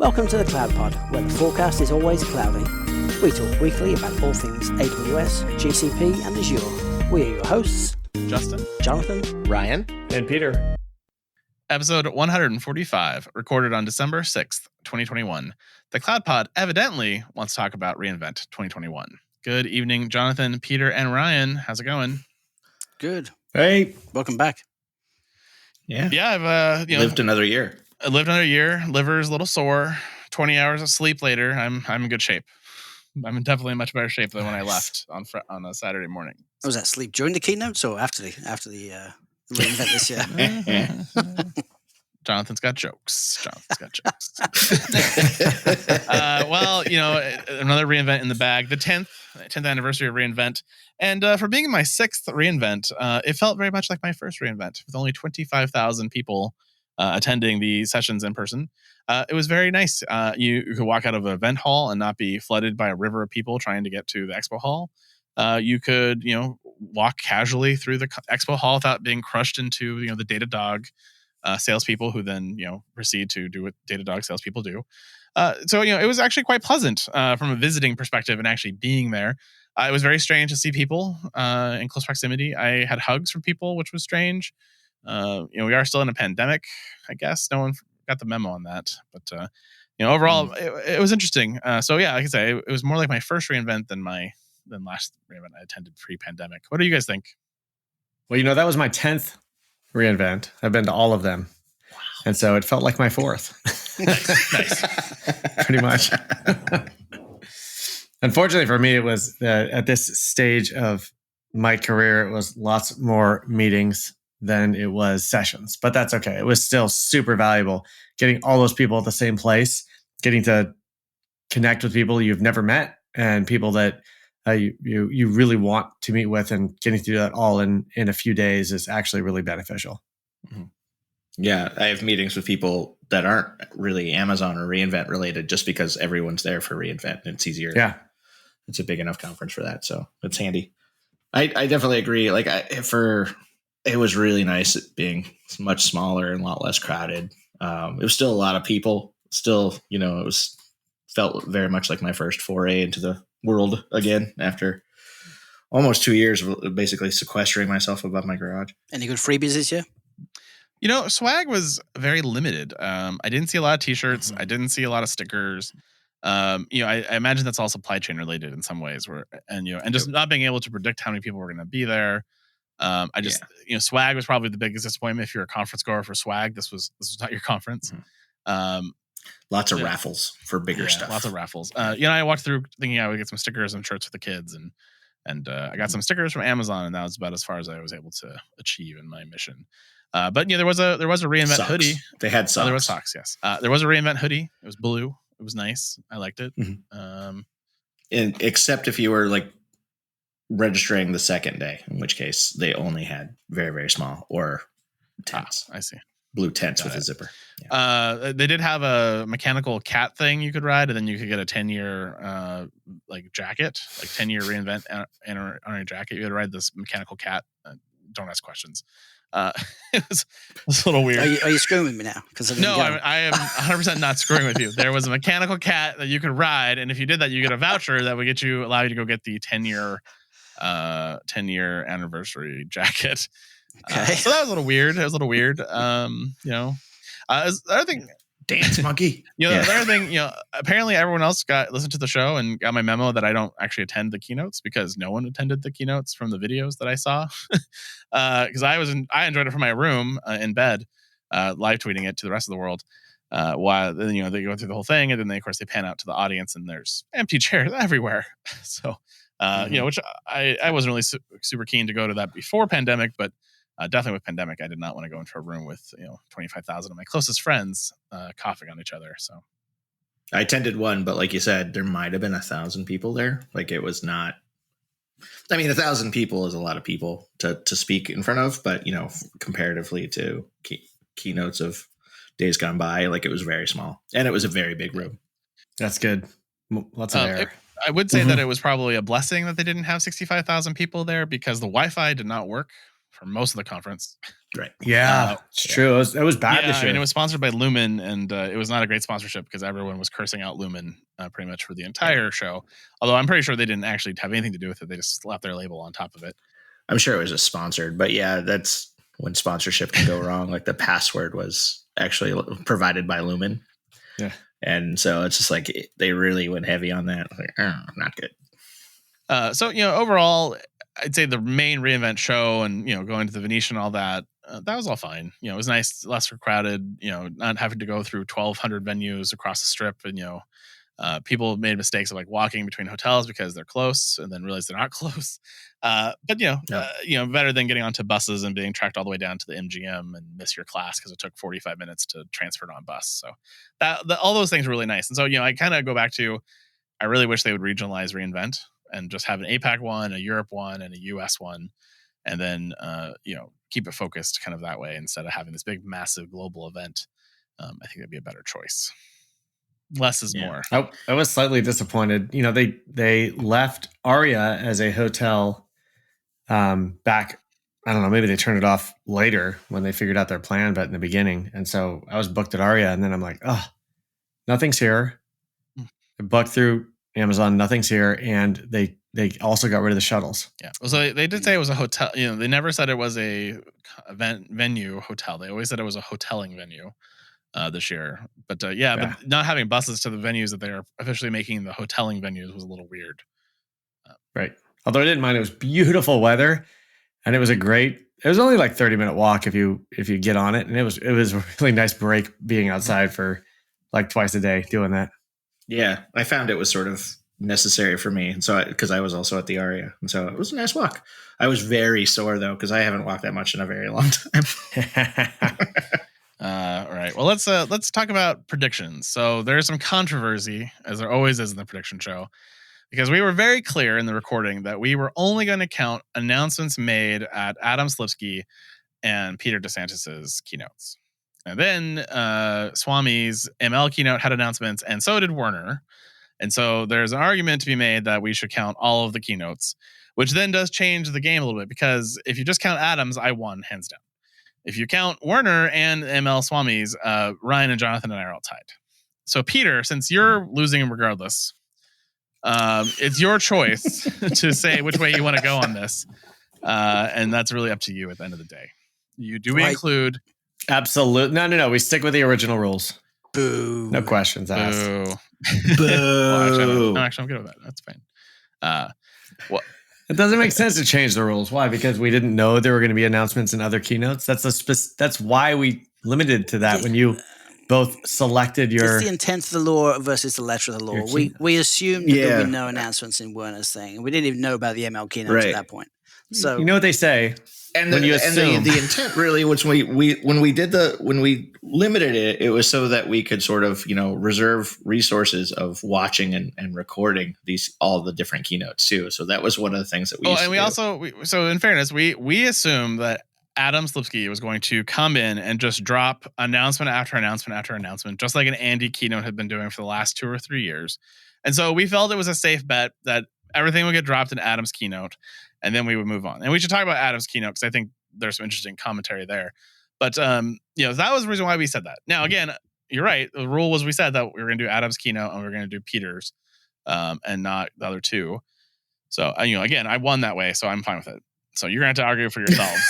Welcome to the Cloud Pod, where the forecast is always cloudy. We talk weekly about all things AWS, GCP, and Azure. We are your hosts, Justin, Jonathan, Ryan, and Peter. Episode 145, recorded on December 6th, 2021. The Cloud Pod evidently wants to talk about reInvent 2021. Good evening, Jonathan, Peter, and Ryan. How's it going? Good. Hey, Welcome back. Yeah, I've lived another year. I lived another year. Liver's a little sore. 20 hours of sleep later. I'm in good shape. I'm definitely in much better shape than when I left on a Saturday morning. Was that sleep during the keynotes or after the reInvent this year? Jonathan's got jokes. Another reInvent in the bag. The 10th anniversary of reInvent. And for being my 6th reInvent, it felt very much like my first reInvent with only 25,000 people attending the sessions in person. It was very nice. You could walk out of an event hall and not be flooded by a river of people trying to get to the expo hall. You could, walk casually through the expo hall without being crushed into, the Datadog salespeople who then, proceed to do what Datadog salespeople do. So it was actually quite pleasant from a visiting perspective and actually being there. It was very strange to see people in close proximity. I had hugs from people, which was strange. We are still in a pandemic, I guess. No one got the memo on that. But, overall, it was interesting. Like I say, it was more like my first reInvent than last reInvent I attended pre-pandemic. What do you guys think? well, that was my 10th reInvent. I've been to all of them. Wow. And so it felt like my 4th. Nice. Pretty much. Unfortunately for me, it was at this stage of my career, it was lots more meetings than it was sessions. But that's okay. It was still super valuable getting all those people at the same place, getting to connect with people you've never met and people that you really want to meet with, and getting to do that all in a few days is actually really beneficial. Mm-hmm. Yeah, I have meetings with people that aren't really Amazon or reInvent related just because everyone's there for reInvent and it's easier. Yeah. It's a big enough conference for that. So it's handy. I definitely agree. It was really nice being much smaller and a lot less crowded. It was still a lot of people. Still, felt very much like my first foray into the world again after almost 2 years of basically sequestering myself above my garage. Any good freebies this year? Swag was very limited. I didn't see a lot of t-shirts. I didn't see a lot of stickers. I imagine that's all supply chain related in some ways, and just not being able to predict how many people were going to be there. Swag was probably the biggest disappointment. If you're a conference goer for swag, this was not your conference. Mm-hmm. Lots of raffles for bigger stuff. Lots of raffles. I walked through thinking I would get some stickers and shirts for the kids, and I got some stickers from Amazon, and that was about as far as I was able to achieve in my mission. But there was a reInvent socks. Hoodie. They had socks. There was socks. Yes. There was a reInvent hoodie. It was blue. It was nice. I liked it. Mm-hmm. And except if you were registering the second day, in which case they only had very, very small or tents. I see. Blue tents with a zipper. Yeah. They did have a mechanical cat thing you could ride, and then you could get a 10-year jacket, 10-year reInvent on your jacket. You could ride this mechanical cat. Don't ask questions. It was a little weird. Are you screwing with me now? No, I am 100% not screwing with you. There was a mechanical cat that you could ride, and if you did that, you get a voucher that would allow you to go get the 10-year anniversary jacket. Okay. So that was a little weird. The other thing, dance monkey. The other thing, apparently everyone else listened to the show and got my memo that I don't actually attend the keynotes because no one attended the keynotes from the videos that I saw. Because I enjoyed it from my room in bed, live tweeting it to the rest of the world. While then they go through the whole thing, and then they pan out to the audience, and there's empty chairs everywhere. So which I wasn't really super keen to go to that before pandemic, but definitely with pandemic, I did not want to go into a room with 25,000 of my closest friends coughing on each other. So I attended one, but like you said, there might have been 1,000 people there. It was not. 1,000 people is a lot of people to speak in front of, but comparatively to keynotes of days gone by, it was very small, and it was a very big room. That's good. Lots of air. I would say that it was probably a blessing that they didn't have 65,000 people there because the Wi-Fi did not work for most of the conference. Right. Yeah, it's true. It was bad this year. And it was sponsored by Lumen, and it was not a great sponsorship because everyone was cursing out Lumen pretty much for the entire show. Although I'm pretty sure they didn't actually have anything to do with it. They just slapped their label on top of it. I'm sure it was a sponsored, but yeah, that's when sponsorship can go wrong. Like the password was actually provided by Lumen. Yeah. And so it's just like they really went heavy on that. Like, not good. So, overall, I'd say the main reInvent show and, going to the Venetian and all that, that was all fine. It was nice, less crowded, not having to go through 1,200 venues across the strip. And, people made mistakes of like walking between hotels because they're close and then realize they're not close. But, better than getting onto buses and being tracked all the way down to the MGM and miss your class because it took 45 minutes to transfer it on bus. So all those things were really nice. And so, I kind of go back to, I really wish they would regionalize reInvent and just have an APAC one, a Europe one, and a US one. And then, keep it focused kind of that way instead of having this big, massive global event. I think that'd be a better choice. Less is more. I was slightly disappointed. They left Aria as a hotel back. I don't know. Maybe they turned it off later when they figured out their plan, but in the beginning. And so I was booked at Aria, and then I'm like, oh, nothing's here. I booked through Amazon, nothing's here, and they also got rid of the shuttles. Yeah. Well, so they did say it was a hotel. They never said it was a venue hotel. They always said it was a hoteling venue this year. But but not having buses to the venues that they are officially making the hoteling venues was a little weird. Right. Although I didn't mind, it was beautiful weather, and it was it was only like 30-minute walk if you get on it, and it was a really nice break being outside for like twice a day doing that. Yeah, I found it was sort of necessary for me, and so because I was also at the Aria, and so it was a nice walk. I was very sore though because I haven't walked that much in a very long time. All right. Well, let's talk about predictions. So there's some controversy, as there always is in the prediction show, because we were very clear in the recording that we were only going to count announcements made at Adam Slipsky and Peter DeSantis's keynotes. And then Swami's ML keynote had announcements, and so did Werner. And so there's an argument to be made that we should count all of the keynotes, which then does change the game a little bit, because if you just count Adams, I won, hands down. If you count Werner and ML Swami's, Ryan and Jonathan and I are all tied. So Peter, since you're losing regardless, it's your choice to say which way you want to go on this. And that's really up to you at the end of the day. We include... Absolutely. No. We stick with the original rules. Boo. No questions asked. Boo. Boo. Actually, I'm good with that. That's fine. It doesn't make sense to change the rules. Why? Because we didn't know there were going to be announcements in other keynotes. That's why we limited to that when you both selected your... It's the intent of the law versus the letter of the law. We assumed that there would be no announcements in Werner's thing. We didn't even know about the ML keynotes at that point. So you know what they say. And the intent really was when we limited it, it was so that we could sort of, reserve resources of watching and recording all the different keynotes too. So that was one of the things that we used to do. So in fairness, we assumed that Adam Slipsky was going to come in and just drop announcement after announcement after announcement, just like an Andy keynote had been doing for the last 2 or 3 years. And so we felt it was a safe bet that everything would get dropped in Adam's keynote, and then we would move on. And we should talk about Adam's keynote because I think there's some interesting commentary there. But that was the reason why we said that. Now, again, you're right. The rule was we said that we were going to do Adam's keynote and we were going to do Peter's, and not the other two. So again, I won that way, so I'm fine with it. So you're going to have to argue for yourselves.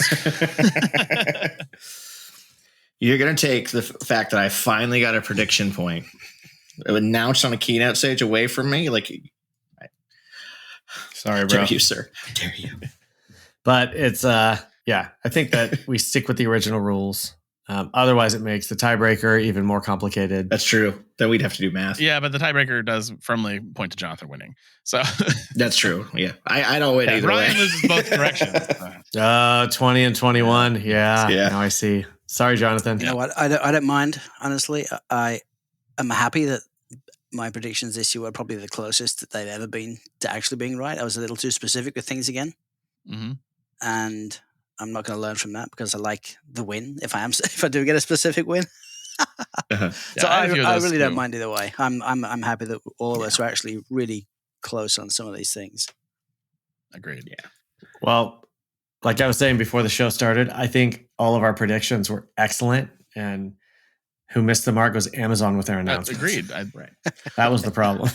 You're going to take the fact that I finally got a prediction point announced on a keynote stage away from me, Sorry, bro. Dare you, sir? Dare you? But it's I think that we stick with the original rules. Otherwise, it makes the tiebreaker even more complicated. That's true. Then we'd have to do math. Yeah, but the tiebreaker does firmly point to Jonathan winning. So that's true. Yeah, I don't win either Ryan way. loses both directions. 20 and 21. Yeah. Now I see. Sorry, Jonathan. You know what? I don't mind. Honestly, I am happy that my predictions this year were probably the closest that they've ever been to actually being right. I was a little too specific with things again. Mm-hmm. And I'm not going to learn from that because I like the win. If I do get a specific win, so I really don't mind either way. I'm happy that all of us are actually really close on some of these things. Agreed. Yeah. Well, like I was saying before the show started, I think all of our predictions were excellent, and who missed the mark was Amazon with their announcements. Agreed. Right. That was the problem.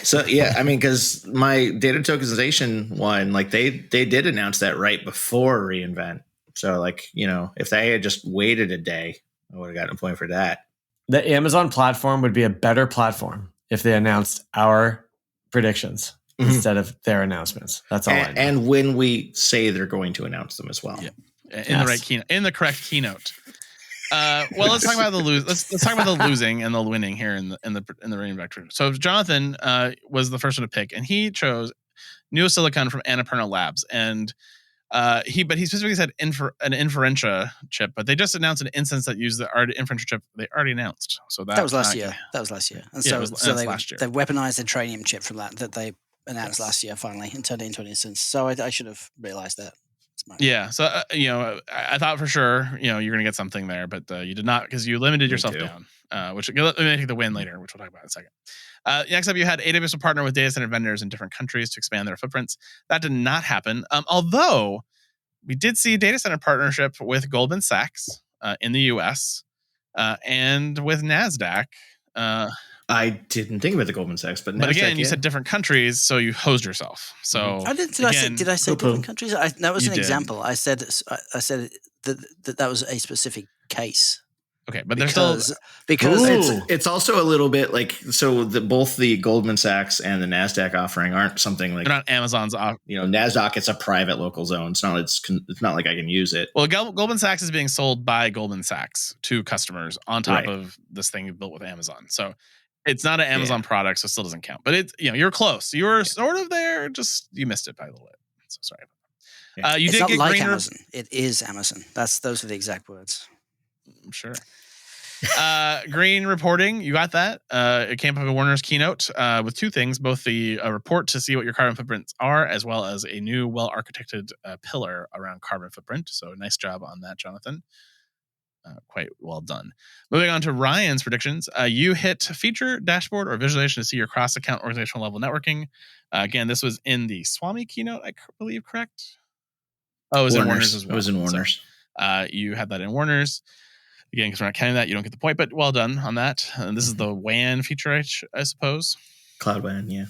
So yeah, I mean, because my data tokenization one, like they did announce that right before reInvent. So like, if they had just waited a day, I would have gotten a point for that. The Amazon platform would be a better platform if they announced our predictions instead of their announcements. That's all I know. And when we say they're going to announce them as well. Yeah. In the right keynote, in the correct keynote. Well, let's talk about the Let's talk about the losing and the winning here in the reinvent. So Jonathan was the first one to pick, and he chose NeoSilicon from Annapurna Labs, and he specifically said an Inferentia chip, but they just announced an instance that used the Inferentia chip they already announced. So that was last year. That was last year, and so they last year. They weaponized the Tranium chip from that they announced last year finally and turned it into an instance. So I should have realized that. Yeah, so I thought for sure you're gonna get something there, but you did not because you limited yourself down. Which let me take the win later, which we'll talk about in a second. Next up, you had AWS will partner with data center vendors in different countries to expand their footprints. That did not happen. Although we did see a data center partnership with Goldman Sachs in the US and with NASDAQ. I didn't think about the Goldman Sachs, but again, you said different countries, so you hosed yourself. So did I say different countries? That was an example. I said that was a specific case. Okay, but because it's also a little bit like both the Goldman Sachs and the NASDAQ offering aren't something like they're not Amazon's. NASDAQ, it's a private local zone. It's not like I can use it. Well, Goldman Sachs is being sold by Goldman Sachs to customers on top of this thing built with Amazon. So it's not an Amazon product, so it still doesn't count. But it's you're close. You were sort of there. Just you missed it by a little bit. So sorry. You did get like Amazon. It is Amazon. Those are the exact words. I'm sure. Green reporting, you got that. It came up in Werner's keynote with two things, both the report to see what your carbon footprints are, as well as a new well-architected pillar around carbon footprint. So nice job on that, Jonathan. Quite well done. Moving on to Ryan's predictions. You hit feature, dashboard, or visualization to see your cross-account organizational level networking. Again, this was in the Swami keynote, I believe, correct? Oh, it was in Werner's as well. It was in Werner's. So, you had that in Werner's. Again, because we're not counting that, you don't get the point, but well done on that. And this is the WAN feature, I suppose. Cloud WAN, yeah.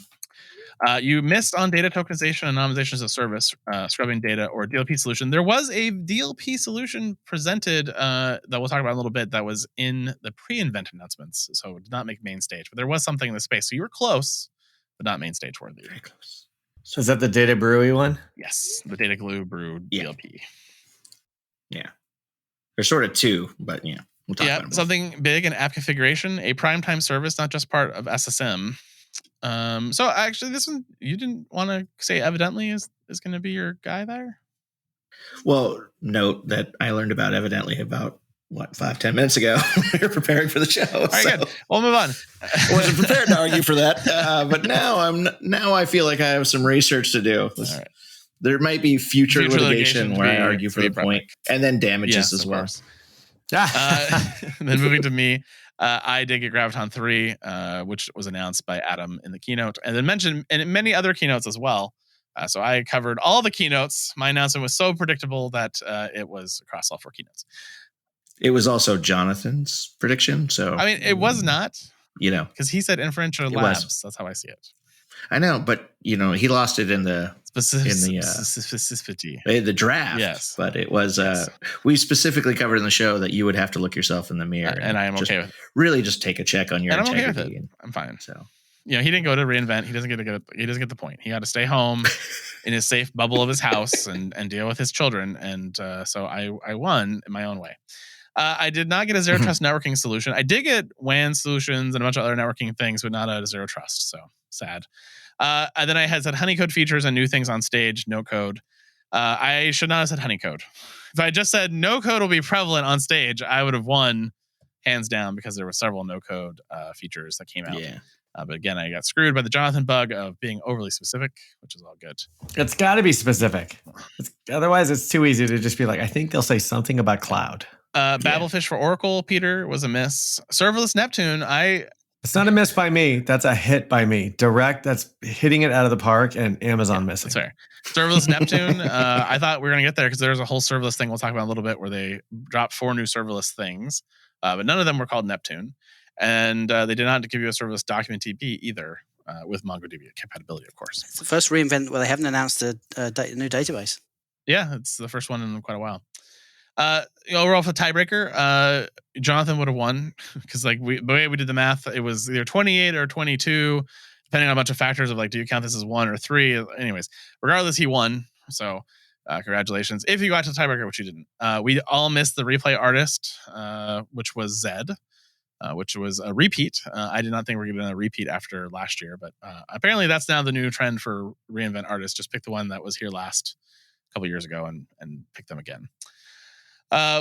You missed on data tokenization and anonymization as a service, scrubbing data or DLP solution. There was a DLP solution presented that we'll talk about in a little bit that was in the pre-invent announcements, so it did not make main stage. But there was something in the space, so you were close, but not main stage worthy. Very close. So is that the Data Brewy one? Yes, the Data Glue Brew DLP. Yeah. There's sort of two, but we'll talk about it. Something big in app configuration, a primetime service, not just part of SSM. So actually, this one you didn't want to say evidently is going to be your guy there. Well, note that I learned about evidently about 5-10 minutes ago. We were preparing for the show. All right, good. We'll move on. I wasn't prepared to argue for that, but now I feel like I have some research to do. All right. There might be future litigation where I argue for the point, and then damages as well. Then moving to me, I did get Graviton 3, which was announced by Adam in the keynote, and then mentioned in many other keynotes as well. So I covered all the keynotes. My announcement was so predictable that it was across all 4 keynotes. It was also Jonathan's prediction. So I mean, it was not, because he said Inferential Labs. That's how I see it. I know, but he lost it in the specificity. The draft. Yes, but it was. We specifically covered in the show that you would have to look yourself in the mirror, and I am okay with it. Really, just take a check on your integrity. I'm okay with it. I'm fine. So, he didn't go to reInvent. He doesn't get the point. He had to stay home in his safe bubble of his house and deal with his children. And so I won in my own way. I did not get a zero trust networking solution. I did get WAN solutions and a bunch of other networking things, but not a zero trust. So sad. And then I had said honeycode features and new things on stage, no code. I should not have said honeycode. If I just said no code will be prevalent on stage, I would have won hands down because there were several no code features that came out. Yeah. But again, I got screwed by the Jonathan bug of being overly specific, which is all good. It's got to be specific. Otherwise, it's too easy to just be like, I think they'll say something about cloud. Babelfish for Oracle, Peter, was a miss. Serverless Neptune, I It's not a miss by me. That's a hit by me. Direct, that's hitting it out of the park, and Amazon missing. That's fair. Serverless Neptune. I thought we were going to get there because there's a whole serverless thing we'll talk about in a little bit where they dropped 4 new serverless things, but none of them were called Neptune. And they did not give you a serverless document TP either with MongoDB compatibility, of course. It's the first reInvent where they haven't announced a new database. Yeah, it's the first one in quite a while. Overall for tiebreaker, Jonathan would have won because the way we did the math, it was either 28 or 22, depending on a bunch of factors of do you count this as 1 or 3? Anyways, regardless, he won. So congratulations. If you got to the tiebreaker, which you didn't, we all missed the replay artist, which was Zed, which was a repeat. I did not think we were going to repeat after last year, but apparently that's now the new trend for reinvent artists. Just pick the one that was here last couple years ago and pick them again.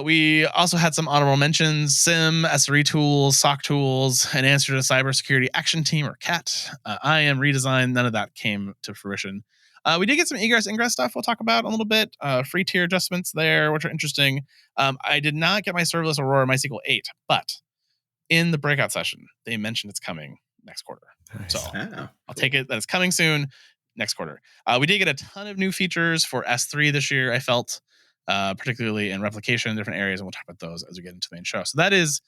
We also had some honorable mentions: SIM, SRE tools, SOC tools, an answer to cybersecurity action team or CAT, IAM redesign. None of that came to fruition. We did get some egress ingress stuff we'll talk about a little bit. Free tier adjustments there, which are interesting. I did not get my serverless Aurora MySQL 8, but in the breakout session, they mentioned it's coming next quarter. Nice. So I'll take it that it's coming soon next quarter. We did get a ton of new features for S3 this year, I felt. Particularly in replication in different areas, and we'll talk about those as we get into the main show. So that is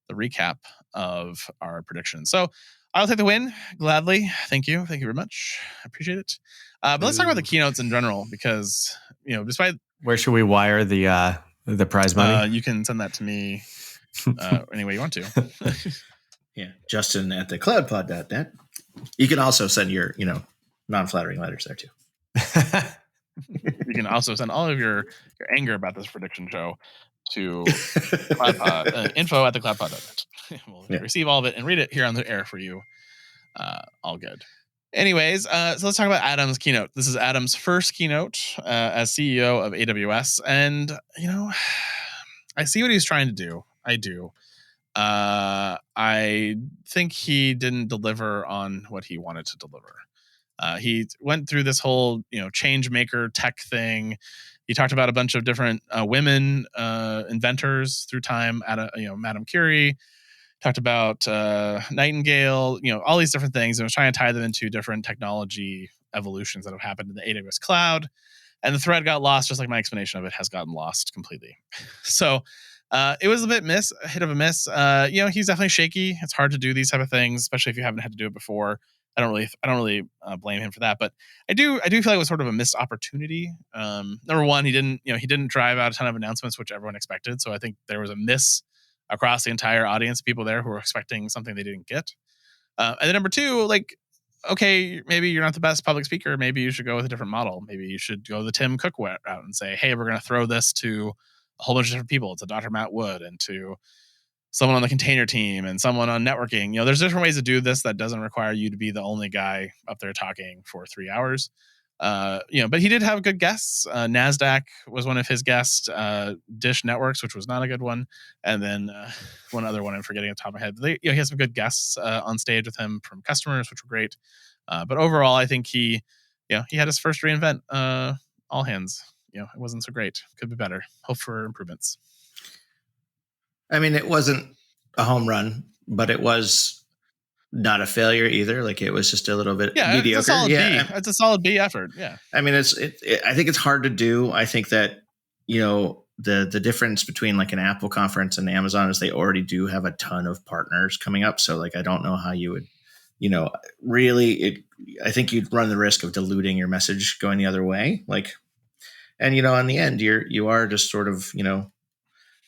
the recap of our predictions. So I'll take the win gladly. Thank you very much. I appreciate it. But let's talk about the keynotes in general, because despite where should we wire the prize money? You can send that to me any way you want to. Yeah, Justin at the cloudpod.net. You can also send your non-flattering letters there too. You can also send all of your anger about this prediction show to Cloudpod, info at thecloudpod.net. We'll receive all of it and read it here on the air for you. All good. Anyways, so let's talk about Adam's keynote. This is Adam's first keynote as CEO of AWS. And, I see what he's trying to do. I do. I think he didn't deliver on what he wanted to deliver. He went through this whole, change maker tech thing. He talked about a bunch of different women inventors through time. Madame Curie. Talked about Nightingale. All these different things, and was trying to tie them into different technology evolutions that have happened in the AWS cloud. And the thread got lost, just like my explanation of it has gotten lost completely. So it was a hit of a miss. He's definitely shaky. It's hard to do these type of things, especially if you haven't had to do it before. I don't really blame him for that, but I do feel like it was sort of a missed opportunity. Number one, he didn't drive out a ton of announcements, which everyone expected. So I think there was a miss across the entire audience of people there who were expecting something they didn't get. And then number two, okay, maybe you're not the best public speaker. Maybe you should go with a different model. Maybe you should go the Tim Cook route and say, hey, we're going to throw this to a whole bunch of different people, to Dr. Matt Wood and to someone on the container team and someone on networking. There's different ways to do this that doesn't require you to be the only guy up there talking for 3 hours. But he did have good guests. NASDAQ was one of his guests, Dish Networks, which was not a good one. And then one other one I'm forgetting off the top of my head. He had some good guests on stage with him from customers, which were great. But overall, I think he had his first reInvent all hands. It wasn't so great. Could be better. Hope for improvements. I mean, it wasn't a home run, but it was not a failure either. It was just a little bit mediocre. It's a solid B. It's a solid B effort. Yeah. I mean, I think it's hard to do. I think that, the difference between an Apple conference and Amazon is they already do have a ton of partners coming up. So I don't know how you would, really, I think you'd run the risk of diluting your message going the other way. And, in the end, you are just sort of,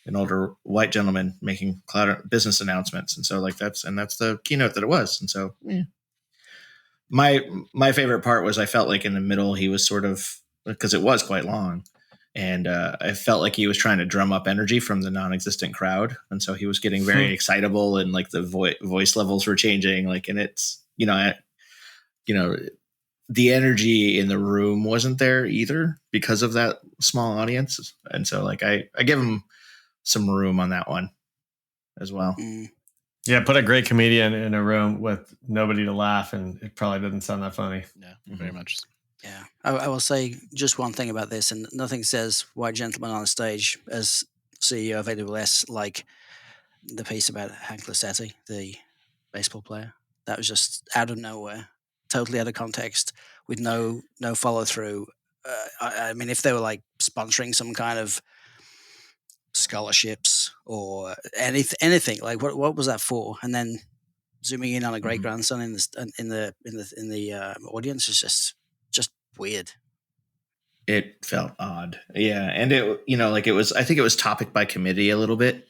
an older white gentleman making cloud business announcements. And so that's the keynote that it was. And so my favorite part was I felt like in the middle, he was sort of, because it was quite long, and I felt like he was trying to drum up energy from the non-existent crowd. And so he was getting very excitable, and the voice levels were changing. And it's, the energy in the room wasn't there either because of that small audience. And so I give him some room on that one as well. Yeah, put a great comedian in a room with nobody to laugh, and it probably doesn't sound that funny. Yeah, very much. Yeah, I will say just one thing about this, and nothing says white gentleman on the stage as CEO of AWS like the piece about Hank Lassetti, the baseball player. That was just out of nowhere, totally out of context, with no follow through. I mean, if they were like sponsoring some kind of scholarships or anything, like what was that for? And then zooming in on a great grandson in the audience is just weird. It felt odd, yeah, and I think it was topic by committee a little bit.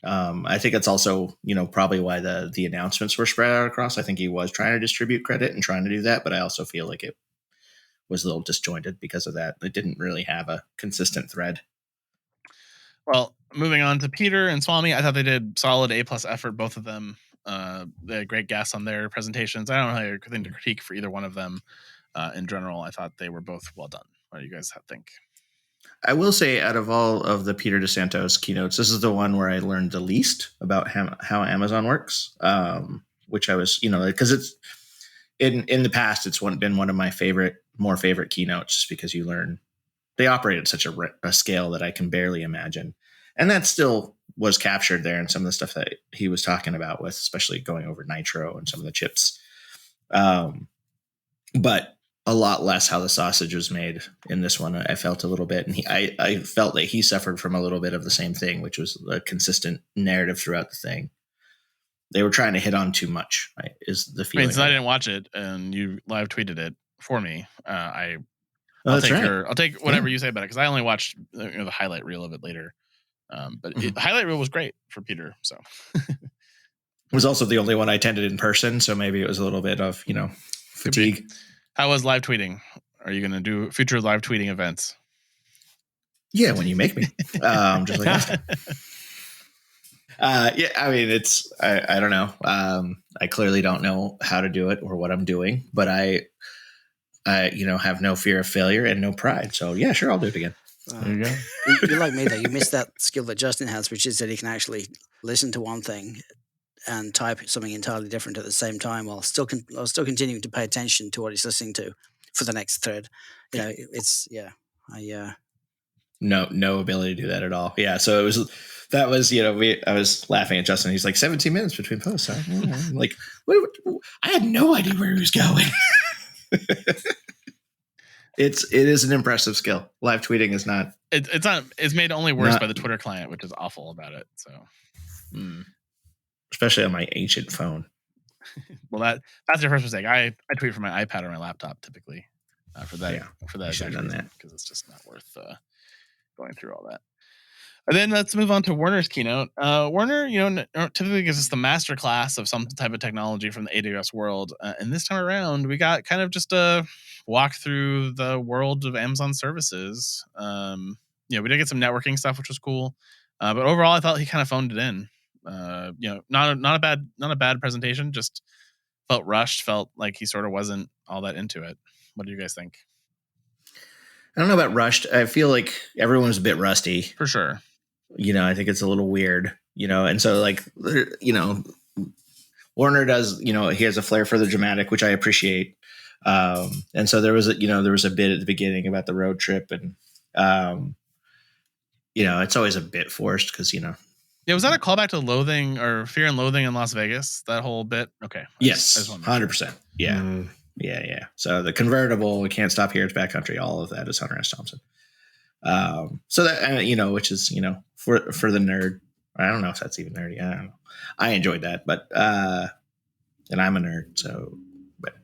I think it's also probably why the announcements were spread out across. I think he was trying to distribute credit and trying to do that, but I also feel like it was a little disjointed because of that. It didn't really have a consistent thread. Well, moving on to Peter and Swami, I thought they did solid A+ effort, both of them. They had great guests on their presentations. I don't have anything to critique for either one of them. In general, I thought they were both well done. What do you guys think? I will say, out of all of the Peter DeSantos keynotes, this is the one where I learned the least about how Amazon works, which I was, because it's in the past, it's been one of my more favorite keynotes, just because you learn they operate at such a scale that I can barely imagine. And that still was captured there in some of the stuff that he was talking about, with especially going over Nitro and some of the chips. But a lot less how the sausage was made in this one. I felt a little bit, and I felt that he suffered from a little bit of the same thing, which was a consistent narrative throughout the thing. They were trying to hit on too much, right, is the feeling. I didn't watch it, and you live tweeted it for me. I'll take whatever you say about it, because I only watched the highlight reel of it later. But the highlight reel was great for Peter. So it was also the only one I attended in person, so maybe it was a little bit of fatigue. How was live tweeting? Are you going to do future live tweeting events? Yeah, when you make me, just like that. Yeah, I mean, I don't know. I clearly don't know how to do it or what I'm doing, but I have no fear of failure and no pride. So yeah, sure, I'll do it again. There you go. You're like me though. You missed that skill that Justin has, which is that he can actually listen to one thing and type something entirely different at the same time, while still continuing to pay attention to what he's listening to for the next thread. No ability to do that at all. Yeah, so I was laughing at Justin. He's like 17 minutes between posts. I'm like, I had no idea where he was going. It is an impressive skill. Live tweeting is not. It's not. It's made only worse by the Twitter client, which is awful about it. So, especially on my ancient phone. Well, that's your first mistake. I tweet from my iPad or my laptop typically for that. Yeah, for that, should have done that, because it's just not worth going through all that. And then let's move on to Werner's keynote. Werner, typically gives us the master class of some type of technology from the AWS world. And this time around, we got kind of just a walk through the world of Amazon services. We did get some networking stuff, which was cool. But overall, I thought he kind of phoned it in. Not a bad presentation. Just felt rushed. Felt like he sort of wasn't all that into it. What do you guys think? I don't know about rushed. I feel like everyone's a bit rusty. For sure. I think it's a little weird, and so Werner does, he has a flair for the dramatic, which I appreciate. And so there was a bit at the beginning about the road trip, and, it's always a bit forced because, Yeah, was that a callback to Loathing or Fear and Loathing in Las Vegas? That whole bit? Okay. Yes, 100%. Yeah. Yeah. So the convertible, we can't stop here, it's backcountry. All of that is Hunter S. Thompson. So that, which is, for the nerd, I don't know if that's even nerdy. I don't know. I enjoyed that, but, and I'm a nerd. So, but,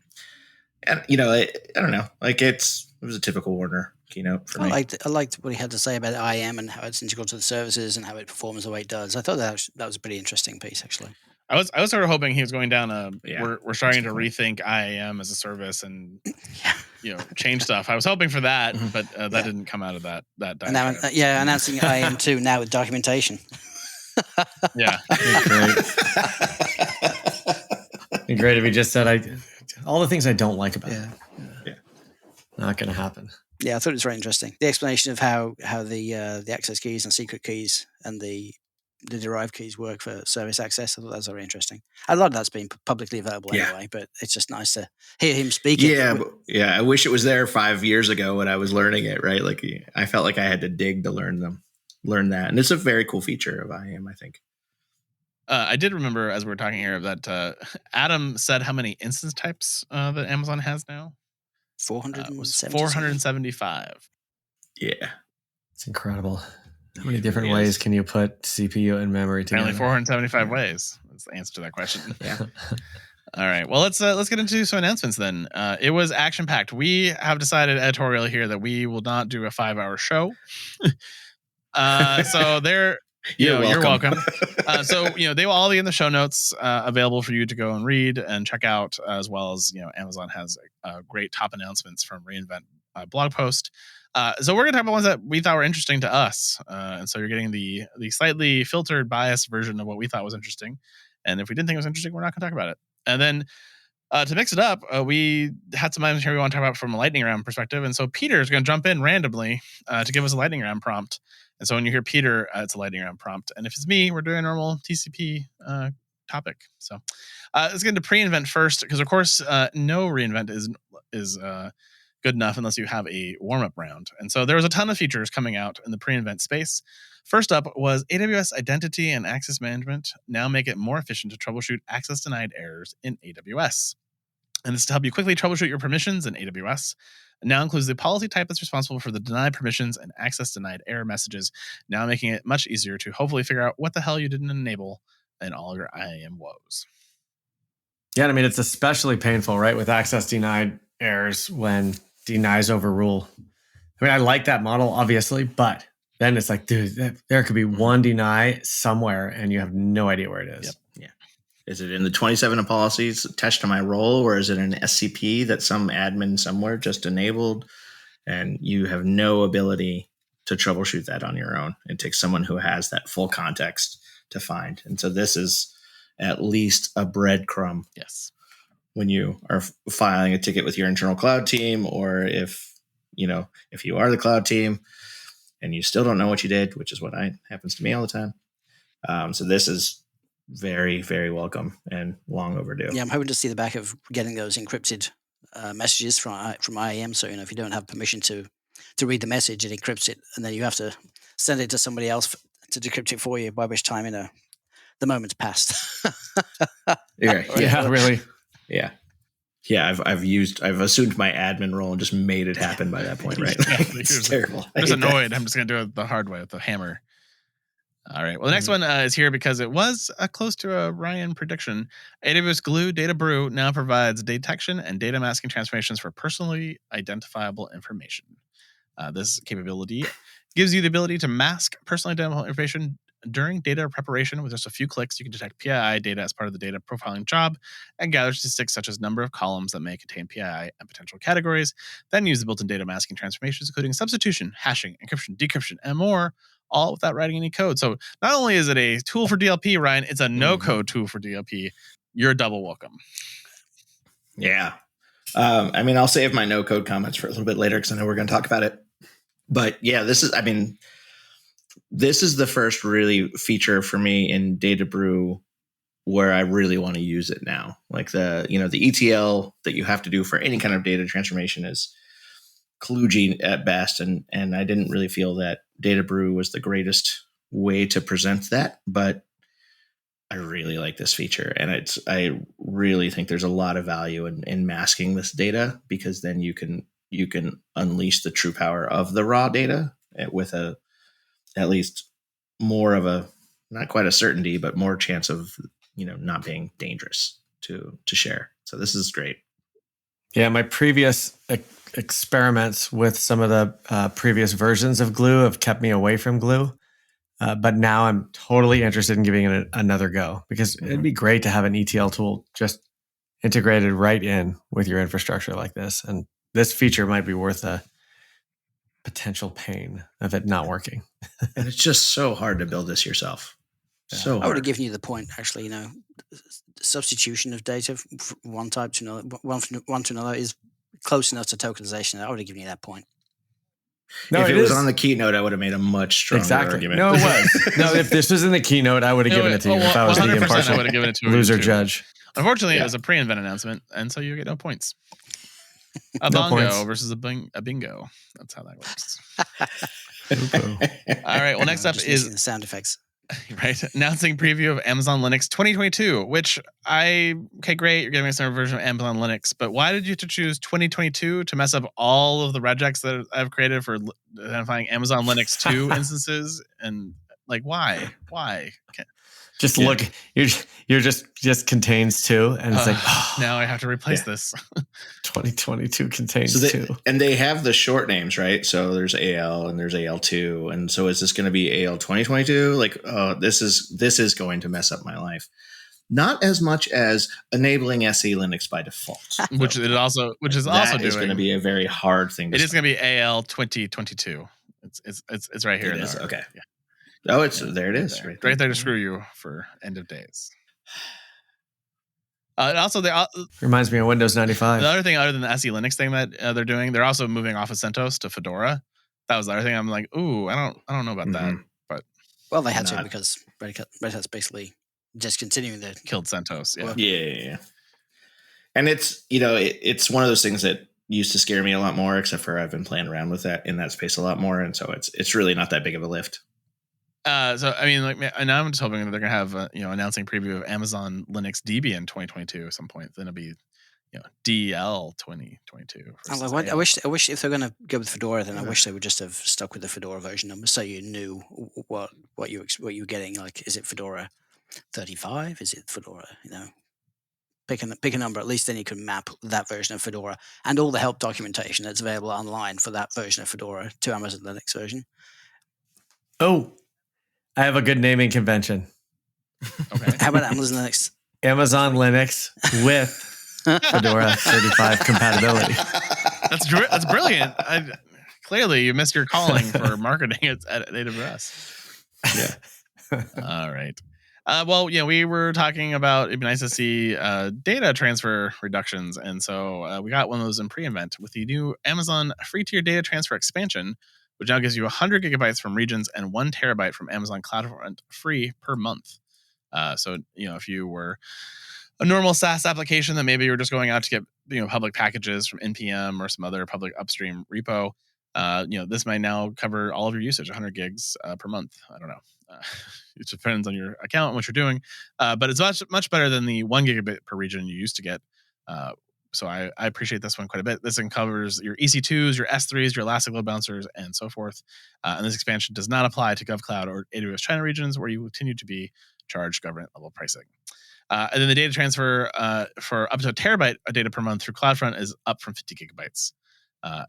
and, I don't know, like it was a typical Werner keynote for me. I liked what he had to say about IAM and how it's integral to the services and how it performs the way it does. I thought that was a pretty interesting piece, actually. I was sort of hoping he was going down we're starting to rethink IAM as a service and change stuff. I was hoping for that, but that didn't come out of that. And now, announcing IAM 2 now with documentation. Yeah, great. It'd be great if he just said all the things I don't like about it. Yeah. Not going to happen. Yeah, I thought it was very interesting. The explanation of how the access keys and secret keys and the derived keys work for service access. I thought that was very interesting. A lot of that's been publicly available anyway, but it's just nice to hear him speak it. I wish it was there 5 years ago when I was learning it, right? Like I felt like I had to dig to learn that. And it's a very cool feature of IAM, I think. I did remember as we were talking here that Adam said how many instance types that Amazon has now. 475. Yeah, it's incredible. How many different ways can you put CPU and memory together? Only 475 ways. That's the answer to that question. Yeah. All right. Well, let's get into some announcements then. It was action packed. We have decided editorial here that we will not do a 5-hour show. So there. You're welcome. So they will all be in the show notes, available for you to go and read and check out, as well as Amazon has great top announcements from reInvent blog post. So we're gonna talk about ones that we thought were interesting to us, and so you're getting the slightly filtered, biased version of what we thought was interesting. And if we didn't think it was interesting, we're not gonna talk about it. And then to mix it up, we had some items here we want to talk about from a lightning round perspective, and so Peter is going to jump in randomly to give us a lightning round prompt. And so when you hear Peter, it's a lightning round prompt. And if it's me, we're doing a normal TCP topic. So let's get into pre-invent first, because of course, no reinvent is good enough unless you have a warm-up round. And so there was a ton of features coming out in the pre-invent space. First up was AWS Identity and Access Management now make it more efficient to troubleshoot access denied errors in AWS. And this is to help you quickly troubleshoot your permissions in AWS. It now includes the policy type that's responsible for the denied permissions and access denied error messages, now making it much easier to hopefully figure out what the hell you didn't enable in all your IAM woes. Yeah, I mean, it's especially painful, right, with access denied errors when denies overrule. I mean, I like that model, obviously, but then it's like, dude, there could be one deny somewhere and you have no idea where it is. Yep. Yeah. Is it in the 27 of policies attached to my role, or is it an SCP that some admin somewhere just enabled and you have no ability to troubleshoot that on your own? It takes someone who has that full context to find. And so this is at least a breadcrumb. Yes. When you are filing a ticket with your internal cloud team, or if you are the cloud team and you still don't know what you did, which is what happens to me all the time. So this is very, very welcome and long overdue. Yeah, I'm hoping to see the back of getting those encrypted messages from IAM. So if you don't have permission to read the message, it encrypts it, and then you have to send it to somebody else to decrypt it for you. By which time, the moment's passed. Yeah, really. Yeah. I've assumed my admin role and just made it happen by that point, right? It's terrible. I'm just annoyed. I'm just going to do it the hard way with the hammer. All right. Well, the next one is here because it was close to a Ryan prediction. AWS Glue Data Brew now provides detection and data masking transformations for personally identifiable information. This capability gives you the ability to mask personally identifiable information during data preparation. With just a few clicks, you can detect PII data as part of the data profiling job and gather statistics such as number of columns that may contain PII and potential categories. Then use the built-in data masking transformations, including substitution, hashing, encryption, decryption, and more, all without writing any code. So not only is it a tool for DLP, Ryan, it's a no-code tool for DLP. You're double welcome. Yeah. I'll save my no-code comments for a little bit later because I know we're going to talk about it. But yeah, this is the first really feature for me in Data Brew where I really want to use it now. Like the ETL that you have to do for any kind of data transformation is kludgy at best. And I didn't really feel that Data Brew was the greatest way to present that, but I really like this feature. And I really think there's a lot of value in masking this data, because then you can unleash the true power of the raw data with at least more of a, not quite a certainty, but more chance of, not being dangerous to share. So this is great. Yeah, my previous experiments with some of the previous versions of Glue have kept me away from Glue. But now I'm totally interested in giving it another go, because it'd be great to have an ETL tool just integrated right in with your infrastructure like this. And this feature might be worth a potential pain of it not working. And it's just so hard to build this yourself. Yeah. So I would have given you the point, actually. Substitution of data from one type to another, one to another is close enough to tokenization. I would have given you that point. No, if it was on the Keynote, I would have made a much stronger argument. No, it was. No, if this was in the Keynote, I would have given it to you. If I was the impartial loser judge. Unfortunately, it was a pre-invent announcement, and so you get no points. A bongo versus a bingo. That's how that works. All right. Well, next up is the sound effects. Right, announcing preview of Amazon Linux 2022, which okay, great, you're giving us a version of Amazon Linux, but why did you have to choose 2022 to mess up all of the regex that I've created for identifying Amazon Linux 2 instances? And like, why? Just look, you're just contains 2, and it's like now I have to replace this. 2022 contains 2, and they have the short names, right? So there's AL and there's AL2, and so is this going to be AL 2022? Like, this is going to mess up my life. Not as much as enabling SE Linux by default, which is also going to be a very hard thing. It is going to be AL 2022. It's right here. It is okay. Yeah. Oh, there it is. Right there to screw you for end of days. Also, reminds me of Windows 95. The other thing, other than the SE Linux thing that they're doing, they're also moving off of CentOS to Fedora. That was the other thing. I'm like, ooh, I don't know about that. But they had to because Red Hat's basically discontinuing the killed CentOS. Yeah. And it's it's one of those things that used to scare me a lot more, except for I've been playing around with that in that space a lot more, and so it's really not that big of a lift. So I mean, like, now I'm just hoping that they're gonna have announcing preview of Amazon Linux Debian 2022 at some point. Then it'll be DL 2022. I wish if they're gonna go with Fedora, then I wish they would just have stuck with the Fedora version number, so you knew what you were getting. Like, is it Fedora 35? Is it Fedora? Pick a number. At least then you can map that version of Fedora and all the help documentation that's available online for that version of Fedora to Amazon Linux version. Oh. I have a good naming convention. Okay. How about Amazon Linux? Amazon Linux with Fedora 35 compatibility. That's brilliant. Clearly, you missed your calling for marketing at AWS. Yeah. All right. We were talking about it'd be nice to see data transfer reductions, and so we got one of those in pre-event with the new Amazon free tier data transfer expansion, which now gives you 100 gigabytes from regions and 1 terabyte from Amazon CloudFront free per month. So, if you were a normal SaaS application that maybe you're just going out to get, public packages from NPM or some other public upstream repo, this might now cover all of your usage, 100 gigs per month. I don't know. It depends on your account and what you're doing. But it's much better than the 1 gigabit per region you used to get. So I appreciate this one quite a bit. This covers your EC2s, your S3s, your Elastic Load Balancers, and so forth. And this expansion does not apply to GovCloud or AWS China regions where you continue to be charged government level pricing. And then the data transfer for up to 1 terabyte of data per month through CloudFront is up from 50 gigabytes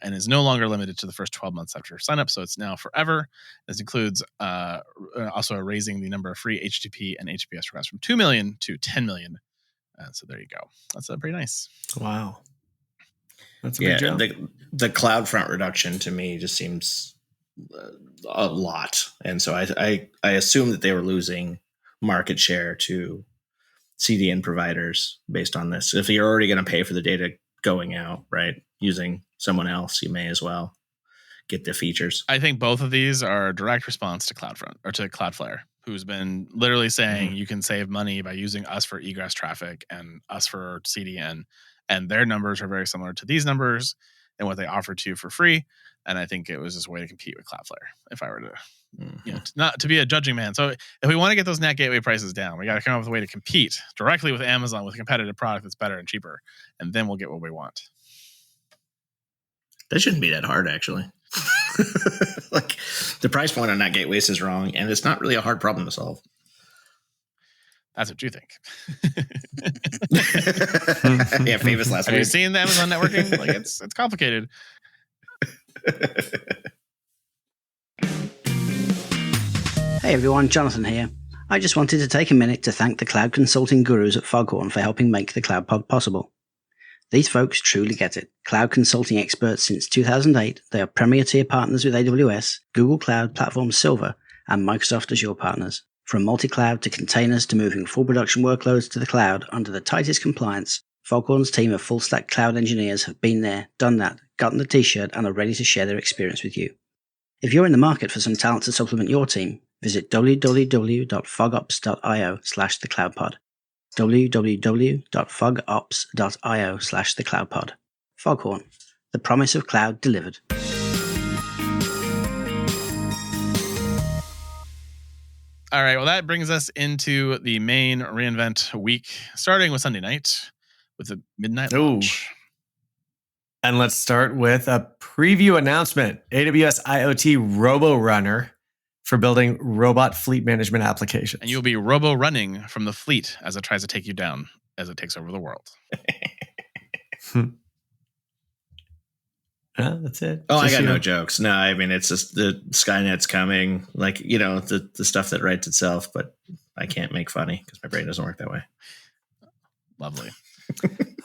and is no longer limited to the first 12 months after sign up. So it's now forever. This includes also raising the number of free HTTP and HTTPS requests from 2 million to 10 million. So there you go. That's pretty nice. Wow. That's a big jump. The CloudFront reduction to me just seems a lot. And so I assume that they were losing market share to CDN providers based on this. If you're already going to pay for the data going out, right, using someone else, you may as well get the features. I think both of these are a direct response to CloudFront or to Cloudflare, who's been literally saying you can save money by using us for egress traffic and us for CDN. And their numbers are very similar to these numbers and what they offer to you for free. And I think it was just a way to compete with Cloudflare if I were to, not to be a judging man. So if we want to get those NAT gateway prices down, we got to come up with a way to compete directly with Amazon with a competitive product that's better and cheaper. And then we'll get what we want. That shouldn't be that hard, actually. Like, the price point on NAT gateways is wrong, and it's not really a hard problem to solve. That's what you think. Yeah, famous last Have week. you seen the Amazon networking? Like, it's complicated. Hey everyone, Jonathan here. I just wanted to take a minute to thank the cloud consulting gurus at Foghorn for helping make the Cloud Pod possible. These folks truly get it. Cloud consulting experts since 2008, they are premier tier partners with AWS, Google Cloud Platform Silver, and Microsoft Azure partners. From multi-cloud to containers to moving full production workloads to the cloud under the tightest compliance, Foghorn's team of full-stack cloud engineers have been there, done that, gotten the t-shirt, and are ready to share their experience with you. If you're in the market for some talent to supplement your team, visit www.fogops.io/thecloudpod. www.fogops.io/thecloudpod. Foghorn, the promise of cloud delivered. All right. Well, that brings us into the main reInvent week, starting with Sunday night with the midnight launch. And let's start with a preview announcement. AWS IoT Robo Runner for building robot fleet management applications. And you'll be robo running from the fleet as it tries to take you down, as it takes over the world. That's it. Oh, I got no jokes. No, I mean, it's just the Skynet's coming, like, you know, the stuff that writes itself, but I can't make funny because my brain doesn't work that way. Lovely.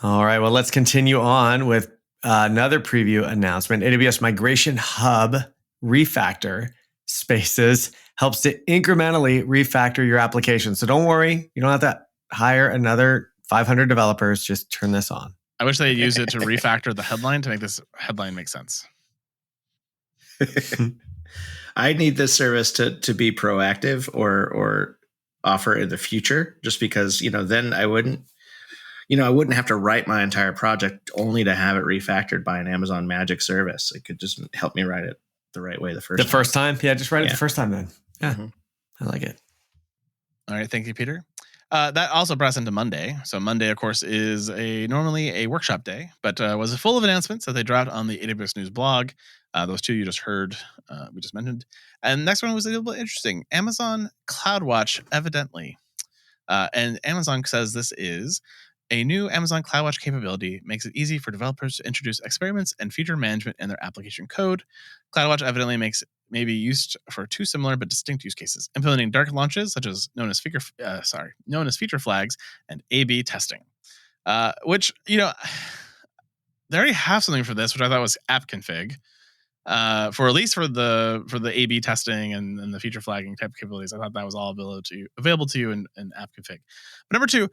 All right. Well, let's continue on with another preview announcement. AWS Migration Hub Refactor Spaces helps to incrementally refactor your application. So don't worry. You don't have to hire another 500 developers. Just turn this on. I wish they used it to refactor the headline to make this headline make sense. I need this service to be proactive or offer in the future, just because, you know, then I wouldn't have to write my entire project only to have it refactored by an Amazon Magic service. It could just help me write it the right way the first time. Yeah, just write it the first time then. Yeah, I like it. All right. Thank you, Peter. That also brought us into Monday. So Monday, of course, is normally a workshop day, but was full of announcements that they dropped on the AWS News blog. Those two you just heard, we just mentioned. And next one was a little bit interesting. Amazon Cloudwatch, evidently. And Amazon says this is a new Amazon Cloudwatch capability, makes it easy for developers to introduce experiments and feature management in their application code. Cloudwatch evidently may be used for two similar but distinct use cases: implementing dark launches, such as known as feature flags, and A/B testing. Which, you know, they already have something for this, which I thought was app config. For at least for the A/B testing and the feature flagging type of capabilities, I thought that was all available to you in app config. But number two,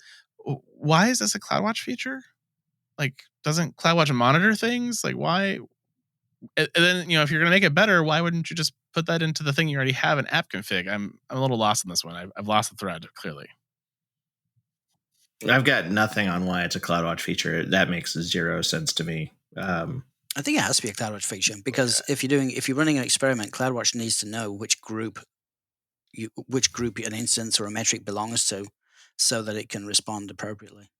why is this a CloudWatch feature? Like, doesn't CloudWatch monitor things? Like, why? And then, you know, if you're going to make it better, why wouldn't you just put that into the thing you already have in app config? I'm a little lost in this one. I've lost the thread, clearly. I've got nothing on why it's a CloudWatch feature. That makes zero sense to me. I think it has to be a CloudWatch feature because if you're running an experiment, CloudWatch needs to know which group an instance or a metric belongs to, so that it can respond appropriately.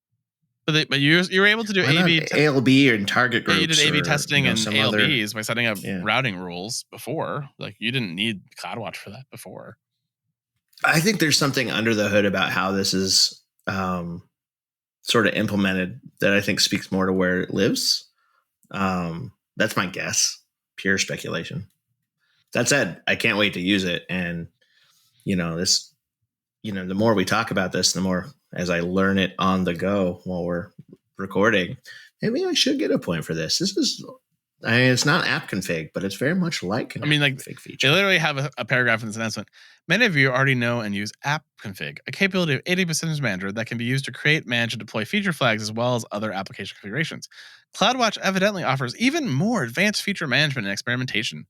But you were able to do ALB and target groups. Yeah, you did A/B testing and ALBs by setting up Yeah. routing rules before. Like, you didn't need CloudWatch for that before. I think there's something under the hood about how this is sort of implemented that I think speaks more to where it lives. That's my guess. Pure speculation. That said, I can't wait to use it. And, the more we talk about this, the more as I learn it on the go while we're recording, maybe I should get a point for this. It's not app config, but it's very much like an config feature. They literally have a paragraph in this announcement. Many of you already know and use app config, a capability of AWS Manager that can be used to create, manage, and deploy feature flags as well as other application configurations. CloudWatch evidently offers even more advanced feature management and experimentation,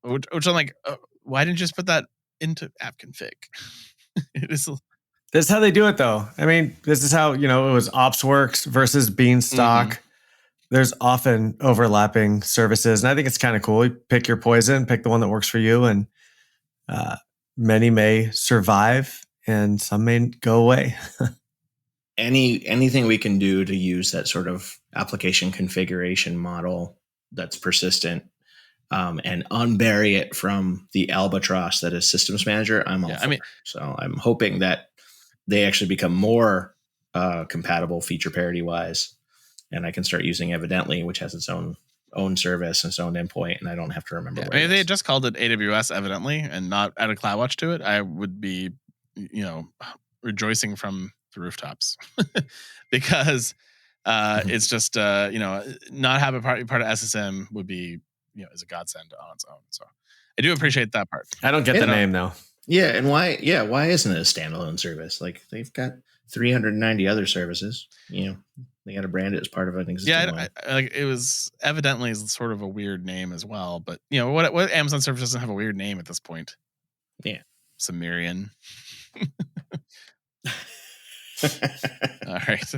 which I'm like, why didn't you just put that into app config? This is how they do it, though. I mean, this is how, it was OpsWorks versus Beanstalk. Mm-hmm. There's often overlapping services, and I think it's kind of cool. You pick your poison, pick the one that works for you, and many may survive, and some may go away. Anything we can do to use that sort of application configuration model that's persistent and unbury it from the albatross that is Systems Manager, I'm all for. So I'm hoping that they actually become more compatible feature parity wise, and I can start using Evidently, which has its own service and its own endpoint, and I don't have to remember. If they had just called it AWS Evidently and not added CloudWatch to it, I would be, rejoicing from the rooftops because it's just not have a part of SSM would be is a godsend on its own. So I do appreciate that part. I don't get the name though. Yeah, and why isn't it a standalone service? Like, they've got 390 other services. They got to brand it as part of an existing one. Like, it was Evidently is sort of a weird name as well, but what Amazon service doesn't have a weird name at this point? Yeah, Sumerian. All right.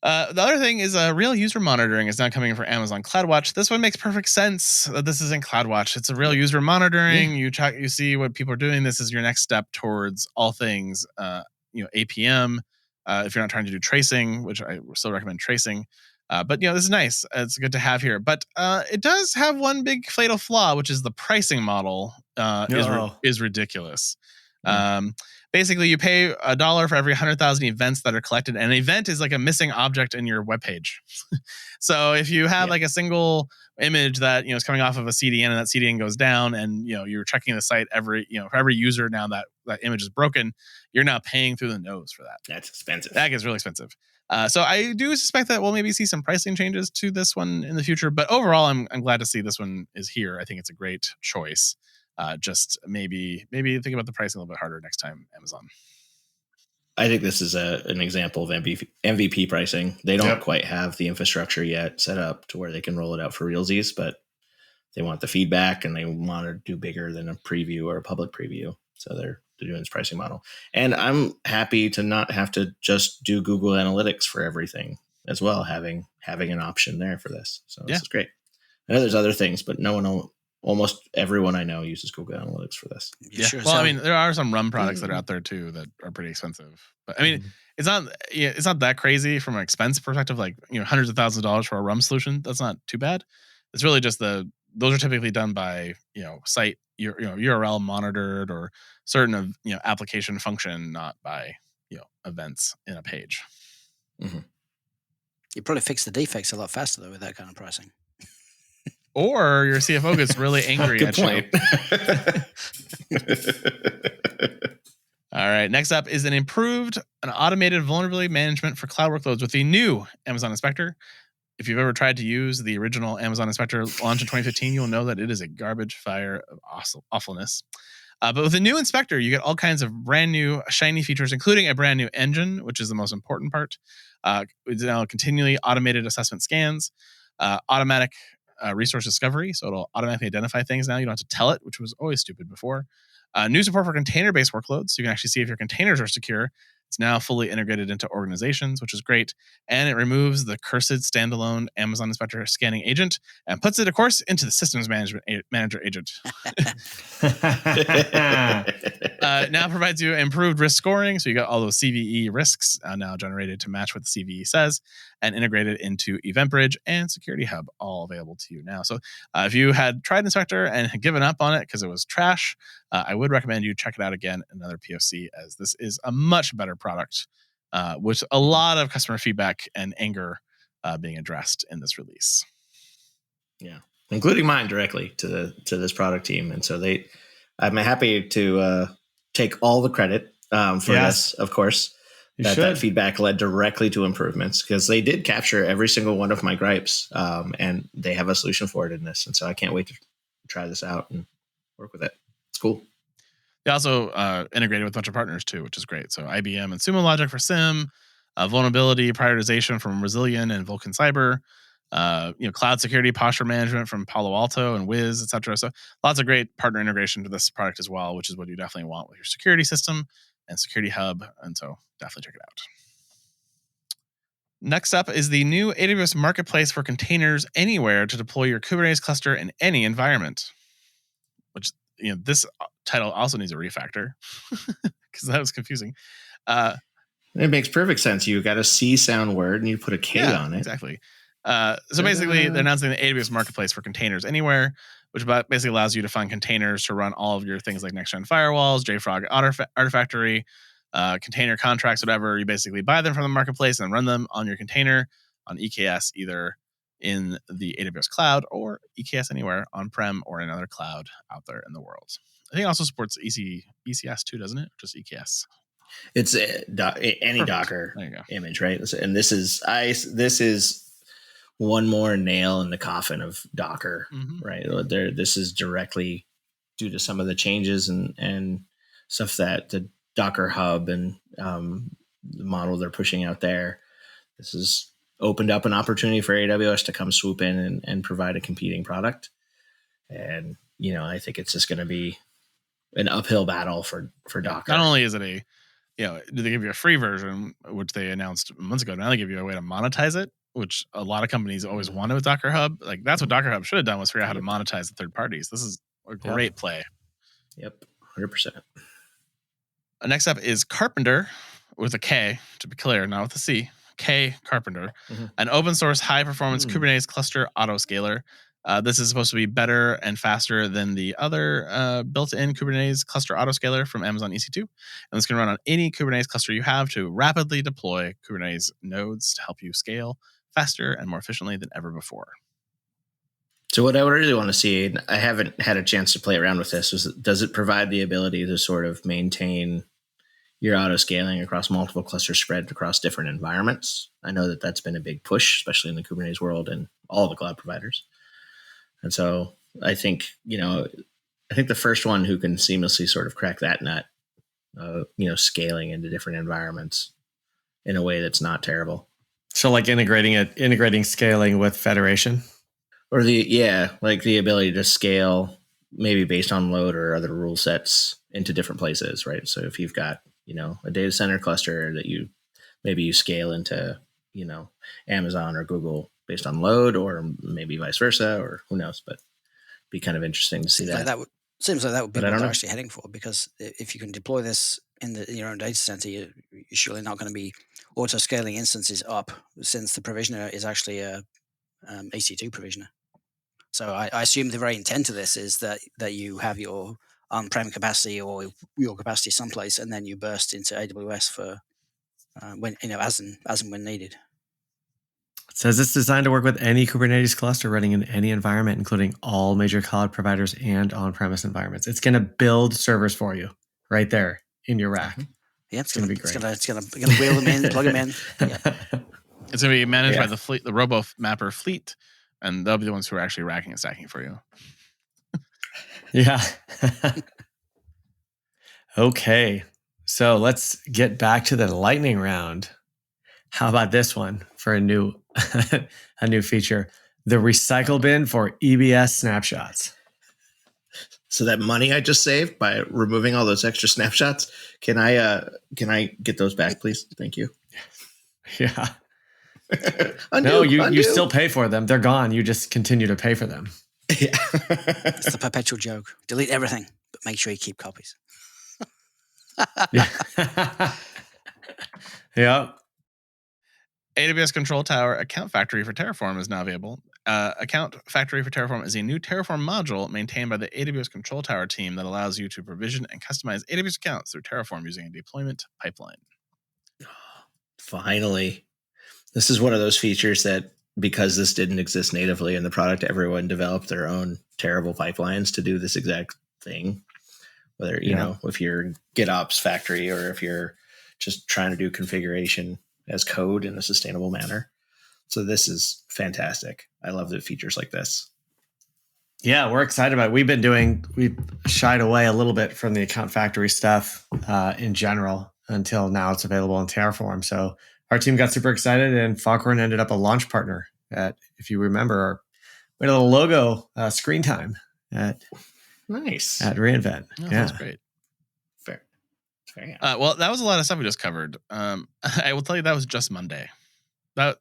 The other thing is real user monitoring is now coming for Amazon Cloudwatch. This one makes perfect sense. This is in Cloudwatch. It's a real user monitoring. You check, you see what people are doing. This is your next step towards all things, APM. If you're not trying to do tracing, which I still recommend tracing. But this is nice. It's good to have here. But it does have one big fatal flaw, which is the pricing model is ridiculous. Basically, you pay $1 for every 100,000 events that are collected. And an event is like a missing object in your web page. So if you have like a single image that is coming off of a CDN and that CDN goes down, and you're checking the site for every user now that image is broken, you're now paying through the nose for that. That's expensive. That gets really expensive. So I do suspect that we'll maybe see some pricing changes to this one in the future. But overall, I'm glad to see this one is here. I think it's a great choice. Just maybe think about the pricing a little bit harder next time, Amazon. I think this is an example of MVP pricing. They don't quite have the infrastructure yet set up to where they can roll it out for realsies, but they want the feedback and they want to do bigger than a preview or a public preview. So they're doing this pricing model. And I'm happy to not have to just do Google Analytics for everything as well, having an option there for this. So this is great. I know there's other things, but almost everyone I know uses Google Analytics for this. Yeah. Sure. Well, I mean, there are some RUM products that are out there too that are pretty expensive. But I mean, it's not that crazy from an expense perspective. Like hundreds of thousands of dollars for a RUM solution, that's not too bad. It's really just those are typically done by site URL monitored or certain of application function, not by events in a page. Mm-hmm. You probably fix the defects a lot faster though with that kind of pricing. Or your CFO gets really angry at you. All right. Next up is an automated vulnerability management for cloud workloads with the new Amazon Inspector. If you've ever tried to use the original Amazon Inspector launched in 2015, you'll know that it is a garbage fire of awfulness. But with the new Inspector, you get all kinds of brand new shiny features, including a brand new engine, which is the most important part. It's now continually automated assessment scans, automatic resource discovery, so it'll automatically identify things now. You don't have to tell it, which was always stupid before. New support for container-based workloads, so you can actually see if your containers are secure. It's now fully integrated into organizations, which is great. And it removes the cursed standalone Amazon Inspector scanning agent and puts it, of course, into the systems manager agent. Now provides you improved risk scoring. So you got all those CVE risks now generated to match what the CVE says and integrated into EventBridge and Security Hub, all available to you now. So if you had tried Inspector and had given up on it because it was trash, I would recommend you check it out again, another POC, as this is a much better product with a lot of customer feedback and anger being addressed in this release. Yeah, including mine directly to this product team. And so I'm happy to take all the credit for this, of course. That feedback led directly to improvements because they did capture every single one of my gripes, and they have a solution for it in this. And so I can't wait to try this out and work with it. It's cool. They also integrated with a bunch of partners too, which is great. So IBM and Sumo Logic for SIM, vulnerability prioritization from Resilient and Vulcan Cyber, cloud security posture management from Palo Alto and Wiz, etc. So lots of great partner integration to this product as well, which is what you definitely want with your security system and Security Hub. And so definitely check it out. Next up is the new AWS Marketplace for containers anywhere to deploy your Kubernetes cluster in any environment. Which this title also needs a refactor because that was confusing. It makes perfect sense. You got a C sound word and you put a K on it. Exactly. So basically, they're announcing the AWS Marketplace for containers anywhere, which basically allows you to find containers to run all of your things like next-gen firewalls, JFrog Artifactory, container contracts, whatever. You basically buy them from the marketplace and run them on your container on EKS, either in the AWS cloud or EKS anywhere on-prem or in another cloud out there in the world. I think it also supports ECS too, doesn't it? Just EKS. It's any Docker image, right? And this is one more nail in the coffin of Docker, right? This is directly due to some of the changes and stuff that the Docker Hub and the model they're pushing out there. This has opened up an opportunity for AWS to come swoop in and provide a competing product. And, I think it's just going to be an uphill battle for Docker. Not only is it a do they give you a free version, which they announced months ago? Now they give you a way to monetize it, which a lot of companies always wanted with Docker Hub. Like that's what Docker Hub should have done, was figure out how to monetize the third parties. This is a great play. Yep, 100%. Next up is Carpenter, with a K, to be clear, not with a C. K Carpenter, an open source high performance Kubernetes cluster autoscaler. This is supposed to be better and faster than the other built-in Kubernetes cluster autoscaler from Amazon EC2. And this can run on any Kubernetes cluster you have to rapidly deploy Kubernetes nodes to help you scale faster and more efficiently than ever before. So what I would really want to see, and I haven't had a chance to play around with this, is does it provide the ability to sort of maintain your auto scaling across multiple clusters spread across different environments? I know that that's been a big push, especially in the Kubernetes world and all the cloud providers. And so I think, the first one who can seamlessly sort of crack that nut, scaling into different environments in a way that's not terrible. So like integrating scaling with federation? Or the ability to scale maybe based on load or other rule sets into different places, right? So if you've got, a data center cluster that you scale into, Amazon or Google based on load, or maybe vice versa, or who knows, but be kind of interesting to see that. Seems like that would be what they're actually heading for, because if you can deploy this in your own data center, you're surely not going to be auto scaling instances up, since the provisioner is actually a EC2 provisioner. So I assume the very intent of this is that you have your on-prem capacity or your capacity someplace, and then you burst into AWS for when as and when needed. It says it's designed to work with any Kubernetes cluster running in any environment, including all major cloud providers and on-premise environments. It's going to build servers for you right there in your rack. Yeah, it's going to be great. It's going to wheel them in, plug them in. Yeah. It's going to be managed by the fleet, the RoboMapper fleet, and they'll be the ones who are actually racking and stacking for you. Yeah. Okay. So let's get back to the lightning round. How about this one for a new feature? The recycle bin for EBS snapshots. So that money I just saved by removing all those extra snapshots, can I get those back, please? Thank you. Yeah. Undo. You still pay for them. They're gone. You just continue to pay for them. Yeah. It's the perpetual joke. Delete everything, but make sure you keep copies. Yeah. Yeah. AWS Control Tower Account Factory for Terraform is now available. Account Factory for Terraform is a new Terraform module maintained by the AWS Control Tower team that allows you to provision and customize AWS accounts through Terraform using a deployment pipeline. Finally. This is one of those features that, because this didn't exist natively in the product, everyone developed their own terrible pipelines to do this exact thing. Whether, if you're GitOps factory or if you're just trying to do configuration as code in a sustainable manner. So this is fantastic. I love the features like this. Yeah, we're excited about it. We've shied away a little bit from the account factory stuff in general until now it's available in Terraform. So our team got super excited, and Foghorn ended up a launch partner at, if you remember, we had a little logo screen time at reInvent. Oh, that's great. Fair. Well, that was a lot of stuff we just covered. I will tell you that was just Monday. And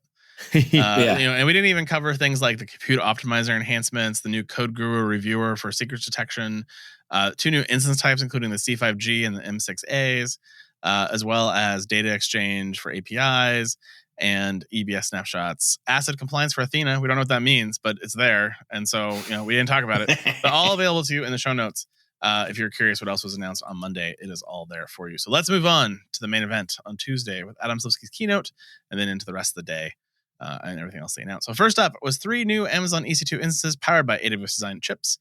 we didn't even cover things like the compute optimizer enhancements, the new Code Guru reviewer for secrets detection, 2 new instance types, including the C5G and the M6As, as well as data exchange for APIs and EBS snapshots, ACID compliance for Athena. We don't know what that means, but it's there. And so, we didn't talk about it, but all available to you in the show notes. If you're curious what else was announced on Monday, it is all there for you. So let's move on to the main event on Tuesday with Adam Slipsky's keynote, and then into the rest of the day and everything else they announced. So first up was 3 new Amazon EC2 instances powered by AWS designed chips.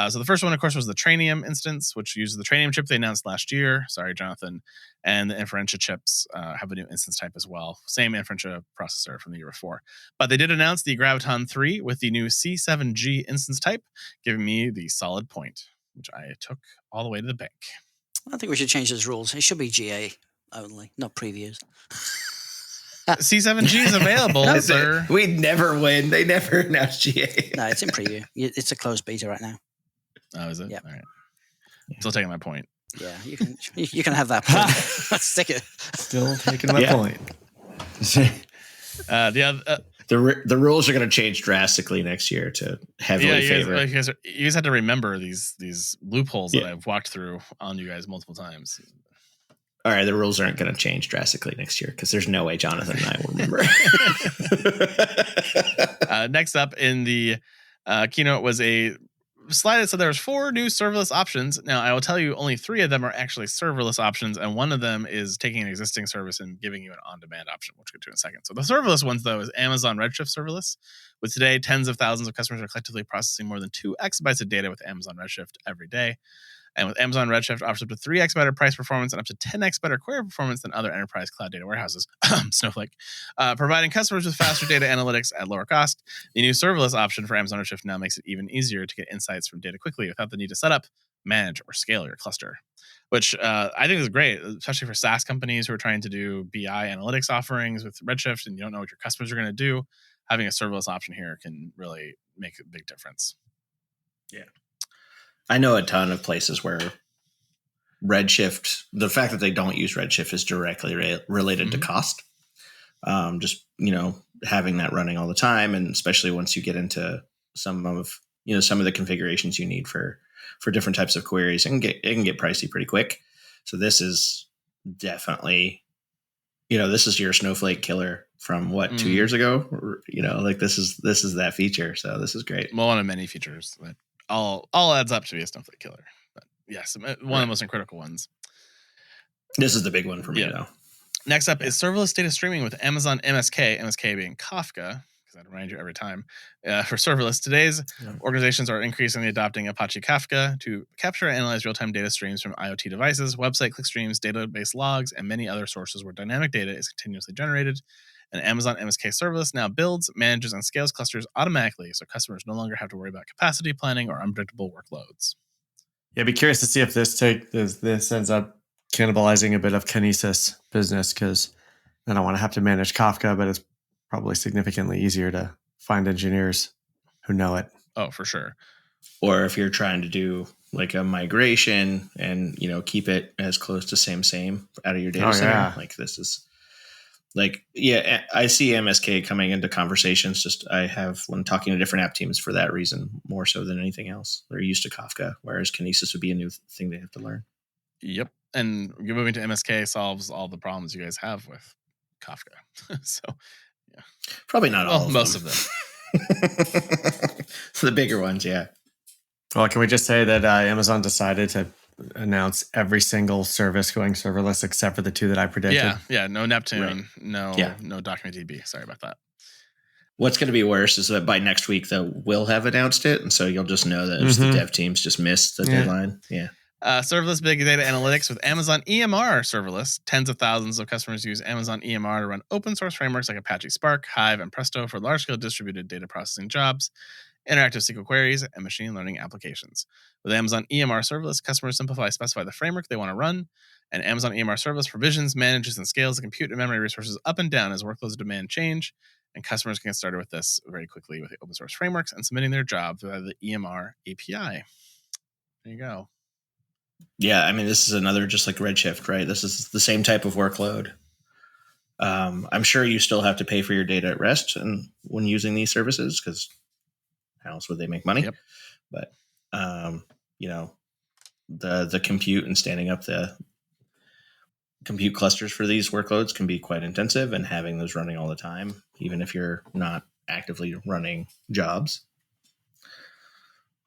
So the first one, of course, was the Trainium instance, which uses the Trainium chip they announced last year. Sorry, Jonathan. And the Inferentia chips have a new instance type as well. Same Inferentia processor from the year before. But they did announce the Graviton 3 with the new C7G instance type, giving me the solid point, which I took all the way to the bank. I think we should change those rules. It should be GA only, not previews. C7G is available, sir. We never win. They never announce GA. No, it's in preview. It's a closed beta right now. Oh, is it? Yeah. All right. Still taking my point. Yeah, you can have that point. Let's stick it. Still taking my point. The rules are going to change drastically next year to heavily favor. You guys had to remember these loopholes that I've walked through on you guys multiple times. All right, the rules aren't going to change drastically next year because there's no way Jonathan and I will remember. Next up in the keynote was a slide that said there was 4 new serverless options. Now, I will tell you only 3 of them are actually serverless options, and one of them is taking an existing service and giving you an on-demand option, which we'll get to in a second. So the serverless ones, though, is Amazon Redshift serverless. With today, tens of thousands of customers are collectively processing more than 2 exabytes of data with Amazon Redshift every day. And with Amazon Redshift, offers up to 3x better price performance and up to 10x better query performance than other enterprise cloud data warehouses, Snowflake, providing customers with faster data analytics at lower cost. The new serverless option for Amazon Redshift now makes it even easier to get insights from data quickly without the need to set up, manage, or scale your cluster, which I think is great, especially for SaaS companies who are trying to do BI analytics offerings with Redshift and you don't know what your customers are going to do. Having a serverless option here can really make a big difference. Yeah. I know a ton of places where Redshift, the fact that they don't use Redshift is directly related to cost. Just, having that running all the time. And especially once you get into some of the configurations you need for different types of queries, it can get pricey pretty quick. So this is definitely, this is your Snowflake killer from 2 years ago, this is that feature. So this is great. One of many features that all adds up to be a Snowflake killer. But yes, one of the most critical ones. This is the big one for me, though. Next up is serverless data streaming with Amazon MSK, MSK being Kafka, because I remind you every time. For serverless, today's organizations are increasingly adopting Apache Kafka to capture and analyze real-time data streams from IoT devices, website clickstreams, database logs, and many other sources where dynamic data is continuously generated. And Amazon MSK Serverless now builds, manages, and scales clusters automatically, so customers no longer have to worry about capacity planning or unpredictable workloads. Yeah, be curious to see if this ends up cannibalizing a bit of Kinesis business, because I don't want to have to manage Kafka, but it's probably significantly easier to find engineers who know it. Oh, for sure. Or if you're trying to do like a migration and keep it as close to same out of your data center, like this is. I see MSK coming into conversations. I have when talking to different app teams for that reason, more so than anything else. They're used to Kafka, whereas Kinesis would be a new thing they have to learn. Yep. And moving to MSK solves all the problems you guys have with Kafka. So, yeah. Probably not all of most them. of them. So the bigger ones, yeah. Well, can we just say that Amazon decided to announce every single service going serverless except for the 2 that I predicted? Yeah. No Neptune, no DocumentDB. Sorry about that. What's going to be worse is that by next week they will have announced it, and so you'll just know that the dev teams just missed the deadline. Yeah. Serverless big data analytics with Amazon EMR serverless. Tens of thousands of customers use Amazon EMR to run open source frameworks like Apache Spark, Hive, and Presto for large-scale distributed data processing jobs, interactive SQL queries, and machine learning applications. With Amazon EMR serverless, customers specify the framework they want to run, and Amazon EMR serverless provisions, manages, and scales the compute and memory resources up and down as workloads demand change. And customers can get started with this very quickly with the open source frameworks and submitting their job via the EMR API. There you go. Yeah, this is another just like Redshift, right? This is the same type of workload. I'm sure you still have to pay for your data at rest and when using these services, because how else would they make money? Yep. But the compute and standing up the compute clusters for these workloads can be quite intensive, and having those running all the time, even if you're not actively running jobs,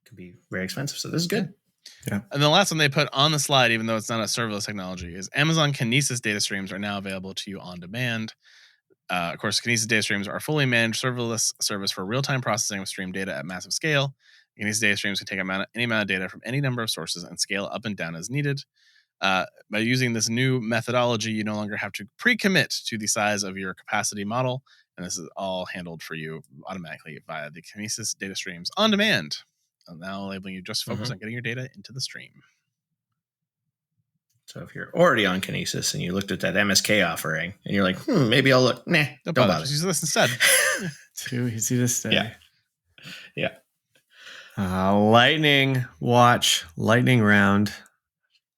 can be very expensive. So this is good. Yeah. And the last one they put on the slide, even though it's not a serverless technology, is Amazon Kinesis data streams are now available to you on demand. Of course, Kinesis data streams are a fully managed serverless service for real-time processing of stream data at massive scale. Kinesis data streams can take any amount of data from any number of sources and scale up and down as needed. By using this new methodology, you no longer have to pre-commit to the size of your capacity model, and this is all handled for you automatically via the Kinesis data streams on demand. Now enabling you just focus on getting your data into the stream. So if you're already on Kinesis and you looked at that MSK offering and you're like, maybe I'll look. Nah, don't bother. Just use this instead. Too easy to stay. Yeah. Lightning round.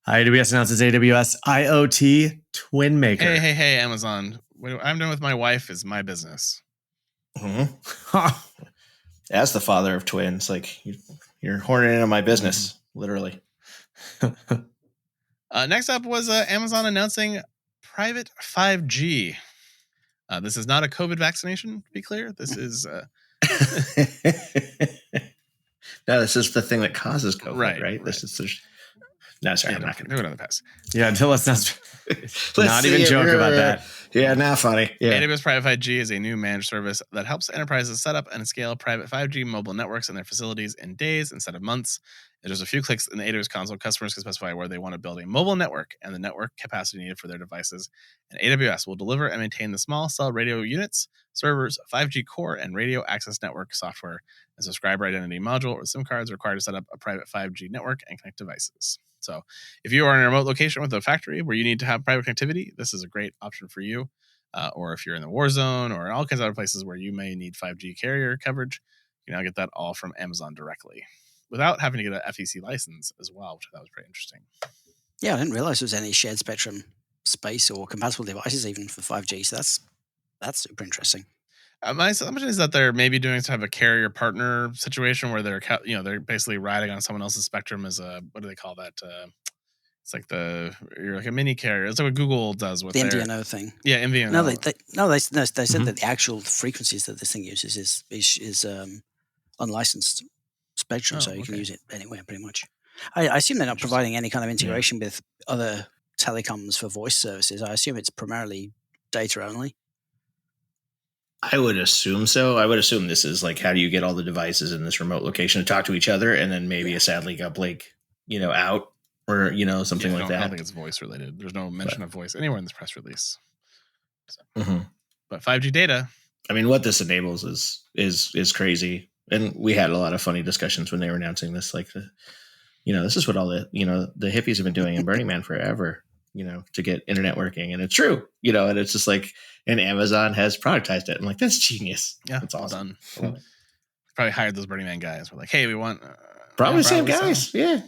AWS announces AWS IoT Twin Maker. Hey, Amazon. What I'm doing with my wife is my business. As the father of twins, like you're horning in on my business, literally. Next up was Amazon announcing private 5G. This is not a COVID vaccination, to be clear. This is... No, this is the thing that causes COVID, right? This is... No, sorry, I'm not going to do it on the pass. Yeah, until let's not even joke about that. Yeah, not funny. Yeah. AWS Private 5G is a new managed service that helps enterprises set up and scale private 5G mobile networks in their facilities in days instead of months. There's a few clicks in the AWS console. Customers can specify where they want to build a mobile network and the network capacity needed for their devices. And AWS will deliver and maintain the small cell radio units, servers, 5G core, and radio access network software, and subscriber identity module or SIM cards required to set up a private 5G network and connect devices. So if you are in a remote location with a factory where you need to have private connectivity, this is a great option for you. Or if you're in the war zone or in all kinds of other places where you may need 5G carrier coverage, you can now get that all from Amazon directly without having to get an FEC license as well, which I thought was pretty interesting. Yeah, I didn't realize there was any shared spectrum space or compatible devices even for 5G. So that's super interesting. My assumption is that they're maybe doing to have a carrier partner situation where they're basically riding on someone else's spectrum as a, what do they call that? It's like you're like a mini carrier. It's like what Google does with the MVNO thing. Yeah, MVNO. They said that the actual frequencies that this thing uses is unlicensed spectrum, so you can use it anywhere pretty much. I assume they're not providing any kind of integration with other telecoms for voice services. I assume it's primarily data only. I would assume so. I would assume this is like, how do you get all the devices in this remote location to talk to each other, and then maybe a satellite link up, like, out, or something like that. I don't think it's voice related. There's no mention of voice anywhere in this press release. So. But 5G data. I mean, what this enables is crazy, and we had a lot of funny discussions when they were announcing this. Like, this is what all the the hippies have been doing in Burning Man forever. To get internet working, and it's true. And it's just like, and Amazon has productized it. I'm like, that's genius. Yeah, that's awesome. Done. Probably hired those Burning Man guys. We're like, hey, we want probably the same guys. So. Yeah.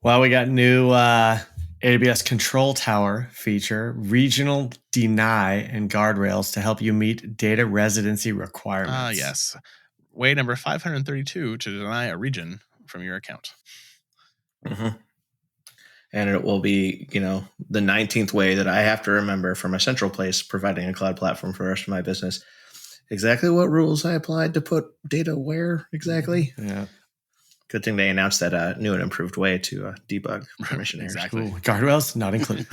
Well, we got new AWS Control Tower feature, regional deny and guardrails to help you meet data residency requirements. Yes. Way number 532 to deny a region from your account. And it will be, the 19th way that I have to remember from a central place providing a cloud platform for the rest of my business. Exactly what rules I applied to put data where exactly. Yeah. Good thing they announced that new and improved way to debug permission errors. Exactly. Ooh, guardrails not included.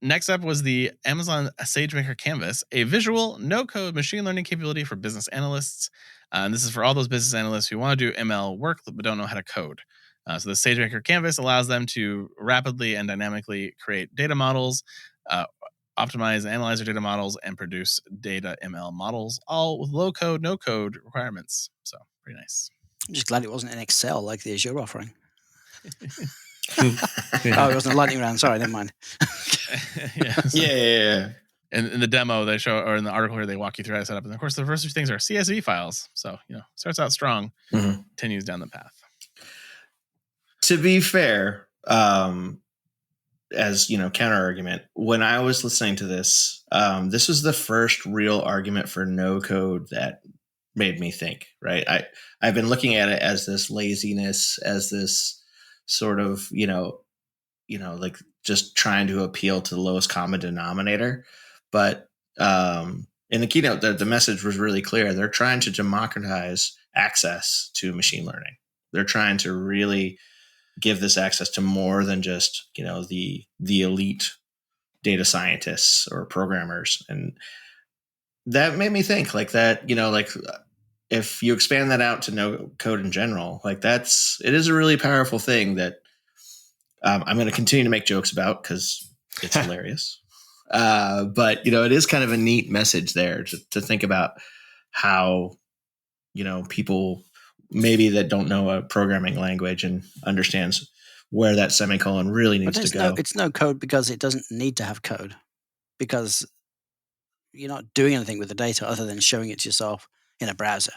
Next up was the Amazon SageMaker Canvas, a visual, no-code machine learning capability for business analysts. And this is for all those business analysts who want to do ML work but don't know how to code. So the SageMaker Canvas allows them to rapidly and dynamically create data models, optimize and analyze their data models, and produce data ML models, all with low-code, no-code requirements. So pretty nice. I'm just glad it wasn't in Excel like the Azure offering. It wasn't a lightning round. Sorry, never mind. Yeah. And in the demo they show, or in the article here, they walk you through how to set up. And of course, the first two things are CSV files. So, starts out strong, continues down the path. To be fair, as counter argument, when I was listening to this, this was the first real argument for no code that made me think, right? I've been looking at it as this laziness, as this sort of, like just trying to appeal to the lowest common denominator. But in the keynote, the message was really clear. They're trying to democratize access to machine learning. They're trying to really give this access to more than just, the elite data scientists or programmers. And that made me think like that, like if you expand that out to no code in general, like it is a really powerful thing that I'm going to continue to make jokes about because it's hilarious. But, it is kind of a neat message there to think about how, people maybe that don't know a programming language and understands where that semicolon really needs to go. It's no code because it doesn't need to have code, because you're not doing anything with the data other than showing it to yourself in a browser.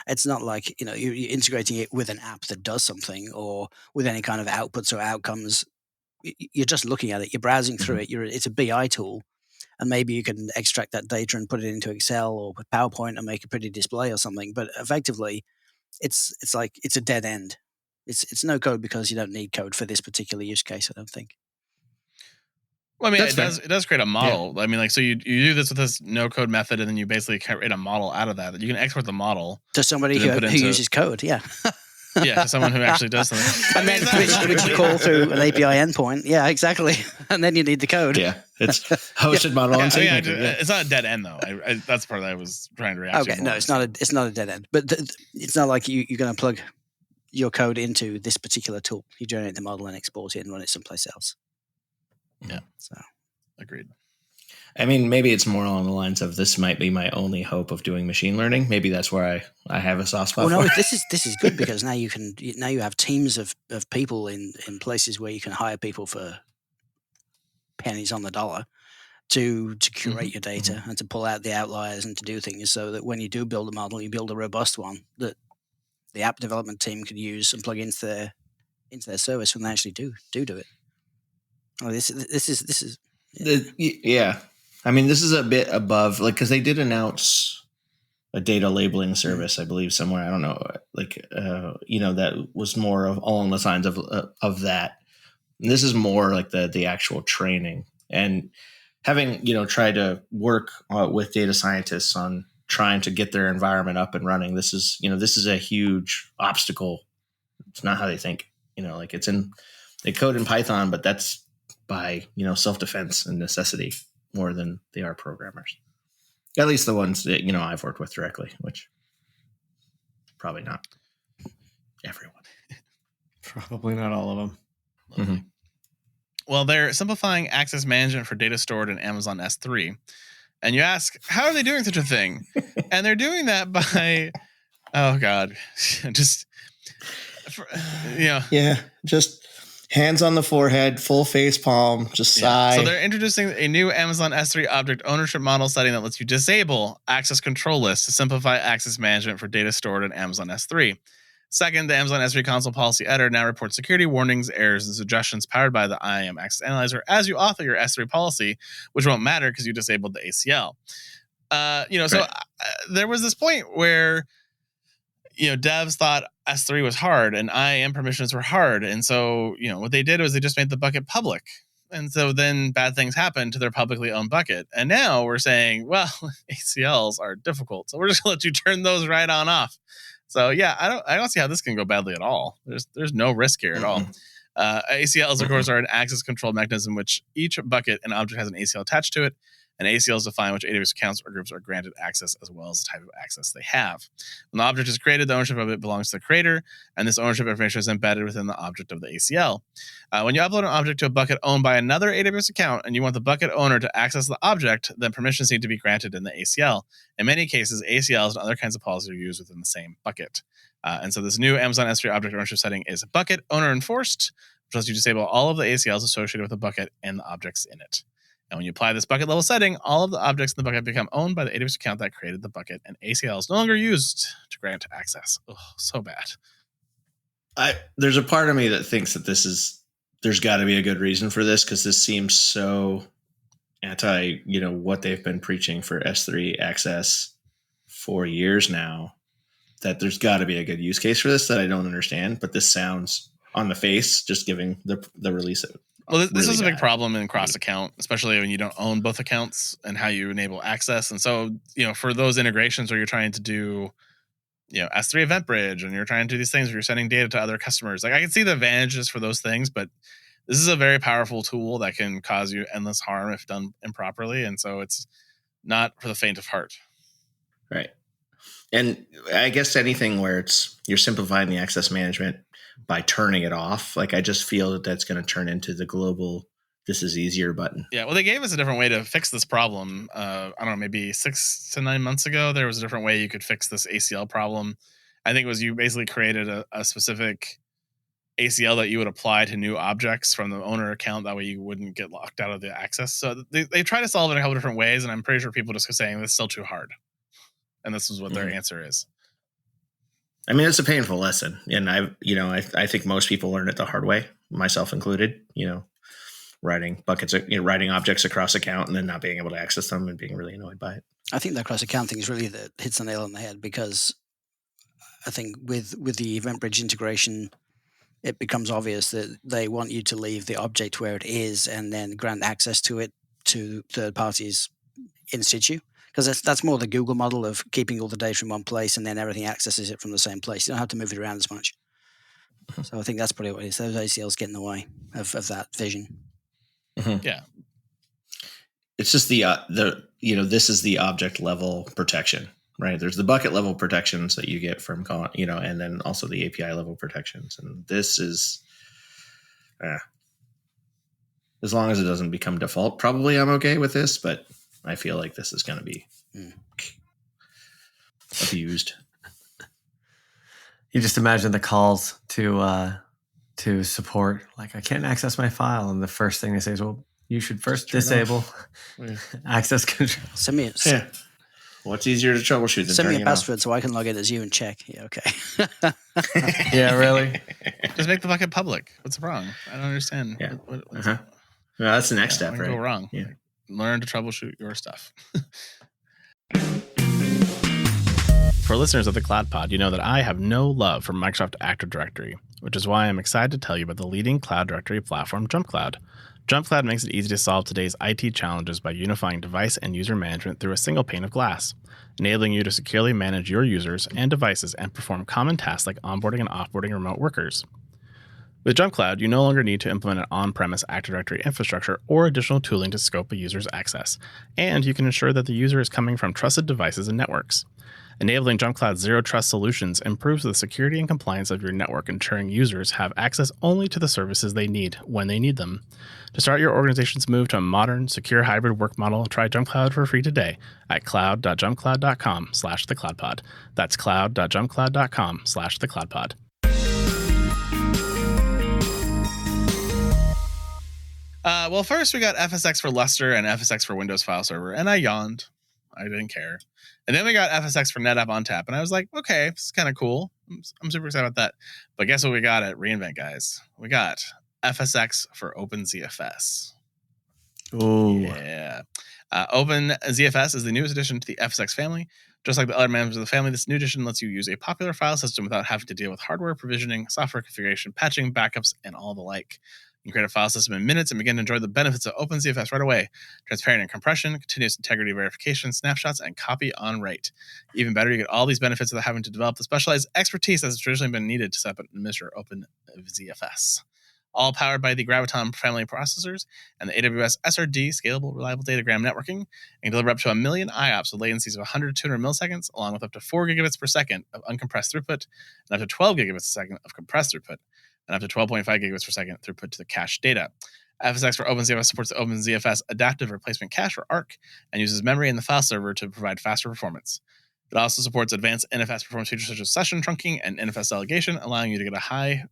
It's not like you're integrating it with an app that does something or with any kind of outputs or outcomes. You're just looking at it. You're browsing through it. It's a BI tool, and maybe you can extract that data and put it into Excel or PowerPoint and make a pretty display or something. But effectively, it's like it's a dead end. It's no code because you don't need code for this particular use case, I don't think. Well, I mean, it does create a model. Yeah. I mean, like, so you do this with this no code method, and then you basically create a model out of that. You can export the model to somebody who uses code. Yeah. Yeah, to someone who actually does something. And then which you call through an API endpoint. Yeah, exactly. And then you need the code. Yeah, it's hosted model on Sagemaker. It's not a dead end though. That's the part that I was trying to react to. Okay, no, it's not a dead end. But it's not like you're going to plug your code into this particular tool. You generate the model and export it and run it someplace else. Yeah. So, agreed. I mean, maybe it's more along the lines of this might be my only hope of doing machine learning. Maybe that's where I have a soft spot. Well, no, this is good because now you have teams of people in places where you can hire people for pennies on the dollar to curate your data and to pull out the outliers and to do things so that when you do build a model, you build a robust one that the app development team can use and plug into their service when they actually do it. Oh, this is yeah. I mean, this is a bit above, like, because they did announce a data labeling service, I believe, somewhere. I don't know, like, that was more of along the lines of that. And this is more like the actual training and having, tried to work with data scientists on trying to get their environment up and running. This is a huge obstacle. It's not how they think, like they code in Python, but that's by, self-defense and necessity more than they are programmers. At least the ones that, I've worked with directly, which probably not everyone. Probably not all of them. Mm-hmm. Well, they're simplifying access management for data stored in Amazon S3. And you ask, how are they doing such a thing? And they're doing that by, oh God, just hands on the forehead, full face palm, just sigh. So they're introducing a new Amazon S3 object ownership model setting that lets you disable access control lists to simplify access management for data stored in Amazon S3. Second, the Amazon S3 console policy editor now reports security warnings, errors, and suggestions powered by the IAM Access Analyzer as you author your S3 policy, which won't matter because you disabled the ACL. Right. So there was this point where devs thought S3 was hard and IAM permissions were hard. And so, what they did was they just made the bucket public. And so then bad things happened to their publicly owned bucket. And now we're saying, well, ACLs are difficult. So we're just going to let you turn those right on off. So yeah, I don't see how this can go badly at all. There's no risk here at all. ACLs, of course, are an access control mechanism which each bucket and object has an ACL attached to it. And ACLs define which AWS accounts or groups are granted access as well as the type of access they have. When the object is created, the ownership of it belongs to the creator, and this ownership information is embedded within the object of the ACL. When you upload an object to a bucket owned by another AWS account and you want the bucket owner to access the object, then permissions need to be granted in the ACL. In many cases, ACLs and other kinds of policies are used within the same bucket. And so this new Amazon S3 object ownership setting is bucket owner enforced, which lets you disable all of the ACLs associated with the bucket and the objects in it. And when you apply this bucket level setting, all of the objects in the bucket become owned by the AWS account that created the bucket, and ACL is no longer used to grant access. Oh, so bad. There's a part of me that thinks that there's got to be a good reason for this, because this seems so anti, what they've been preaching for S3 access for years now, that there's got to be a good use case for this that I don't understand. But this sounds on the face, just giving the release of it. Well, this is a big problem in cross account, especially when you don't own both accounts and how you enable access. And so, for those integrations where you're trying to do, S3 Event Bridge and you're trying to do these things where you're sending data to other customers, like I can see the advantages for those things, but this is a very powerful tool that can cause you endless harm if done improperly. And so it's not for the faint of heart. Right. And I guess anything where you're simplifying the access management by turning it off, like I just feel that that's going to turn into the global "this is easier" button. Yeah, well, they gave us a different way to fix this problem. I don't know, maybe 6 to 9 months ago, there was a different way you could fix this ACL problem. I think it was you basically created a specific ACL that you would apply to new objects from the owner account. That way you wouldn't get locked out of the access. So they try to solve it in a couple different ways, and I'm pretty sure people just are saying this is still too hard. And this is what their answer is. I mean, it's a painful lesson, and I think most people learn it the hard way, myself included. Writing buckets, writing objects across account and then not being able to access them and being really annoyed by it. I think that cross account thing is really that hits the nail on the head, because I think with the EventBridge integration, it becomes obvious that they want you to leave the object where it is and then grant access to it to third parties in situ. Because that's more the Google model of keeping all the data in one place and then everything accesses it from the same place. You don't have to move it around as much. So I think that's probably what it is. Those ACLs get in the way of that vision. Mm-hmm. Yeah. It's just this is the object level protection, right? There's the bucket level protections that you get from, and then also the API level protections. And this is, as long as it doesn't become default, probably I'm okay with this, but I feel like this is going to be abused. You just imagine the calls to support, like, I can't access my file, and the first thing they say is, well, you should first disable access control. Send me What's easier to troubleshoot than send me a password so I can log in as you and check. Yeah, okay. Yeah, really? Just make the bucket public. What's wrong? I don't understand. Yeah. What's Well, that's the next step, what right? can go wrong? Yeah. Like, learn to troubleshoot your stuff. For listeners of the Cloud Pod, you know that I have no love for Microsoft Active Directory, which is why I'm excited to tell you about the leading cloud directory platform, Jumpcloud. Jumpcloud makes it easy to solve today's IT challenges by unifying device and user management through a single pane of glass, enabling you to securely manage your users and devices and perform common tasks like onboarding and offboarding remote workers. With Jumpcloud, you no longer need to implement an on-premise Active Directory infrastructure or additional tooling to scope a user's access, and you can ensure that the user is coming from trusted devices and networks. Enabling Jumpcloud's Zero Trust solutions improves the security and compliance of your network, ensuring users have access only to the services they need when they need them. To start your organization's move to a modern, secure hybrid work model, try Jumpcloud for free today at cloud.jumpcloud.com/thecloudpod. That's cloud.jumpcloud.com/thecloudpod. Well, first we got FSX for Lustre and FSX for Windows File Server, and I yawned. I didn't care. And then we got FSX for NetApp ONTAP, and I was like, okay, this is kind of cool. I'm super excited about that. But guess what we got at reInvent, guys? We got FSX for OpenZFS. Oh, yeah. OpenZFS is the newest addition to the FSX family. Just like the other members of the family, this new addition lets you use a popular file system without having to deal with hardware provisioning, software configuration, patching, backups, and all the like. You can create a file system in minutes and begin to enjoy the benefits of OpenZFS right away. Transparent and compression, continuous integrity verification, snapshots, and copy on write. Even better, you get all these benefits without having to develop the specialized expertise that has traditionally been needed to set up and administer OpenZFS. All powered by the Graviton family processors and the AWS SRD, Scalable Reliable Datagram Networking, and deliver up to 1 million IOPS with latencies of 100 to 200 milliseconds, along with up to 4 gigabits per second of uncompressed throughput, and up to 12 gigabits per second of compressed throughput, and up to 12.5 gigabits per second throughput to the cache data. FSX for OpenZFS supports the OpenZFS Adaptive Replacement Cache, or ARC, and uses memory in the file server to provide faster performance. It also supports advanced NFS performance features such as session trunking and NFS delegation, allowing you to get a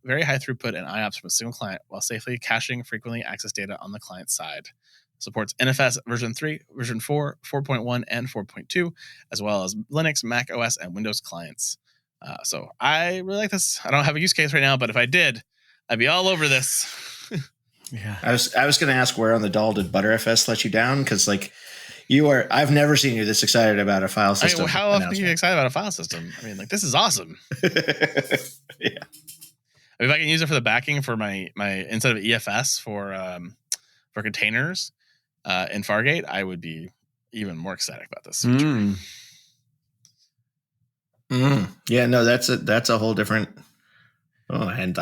very high throughput and IOPS from a single client while safely caching frequently accessed data on the client side. It supports NFS version 3, version 4, 4.1, and 4.2, as well as Linux, Mac OS, and Windows clients. So I really like this. I don't have a use case right now, but if I did, I'd be all over this. Yeah, I was going to ask, where on the doll did ButterFS let you down? Because I've never seen you this excited about a file system. How often do you get excited about a file system? I mean, this is awesome. Yeah. If I can use it for the backing for my instead of EFS for containers in Fargate, I would be even more ecstatic about this feature. Yeah, no, that's a whole different. Oh, I hadn't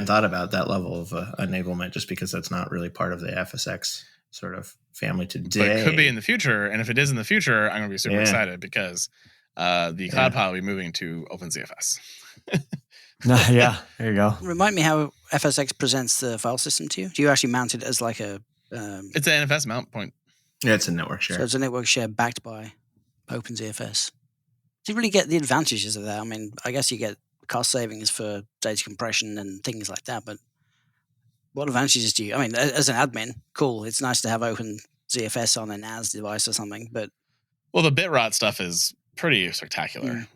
thought about that level of enablement, just because that's not really part of the FSX sort of family today. But it could be in the future, and if it is in the future, I'm going to be super excited because the cloud pile will be moving to OpenZFS. Yeah, there you go. Remind me how FSX presents the file system to you. Do you actually mount it as like a... it's an NFS mount point. Yeah, it's a network share. So it's a network share backed by OpenZFS. Do you really get the advantages of that? I mean, I guess you get cost savings for data compression and things like that, but what advantages do you... I mean, as an admin, cool, it's nice to have OpenZFS on a NAS device or something, but... Well, the bit rot stuff is pretty spectacular.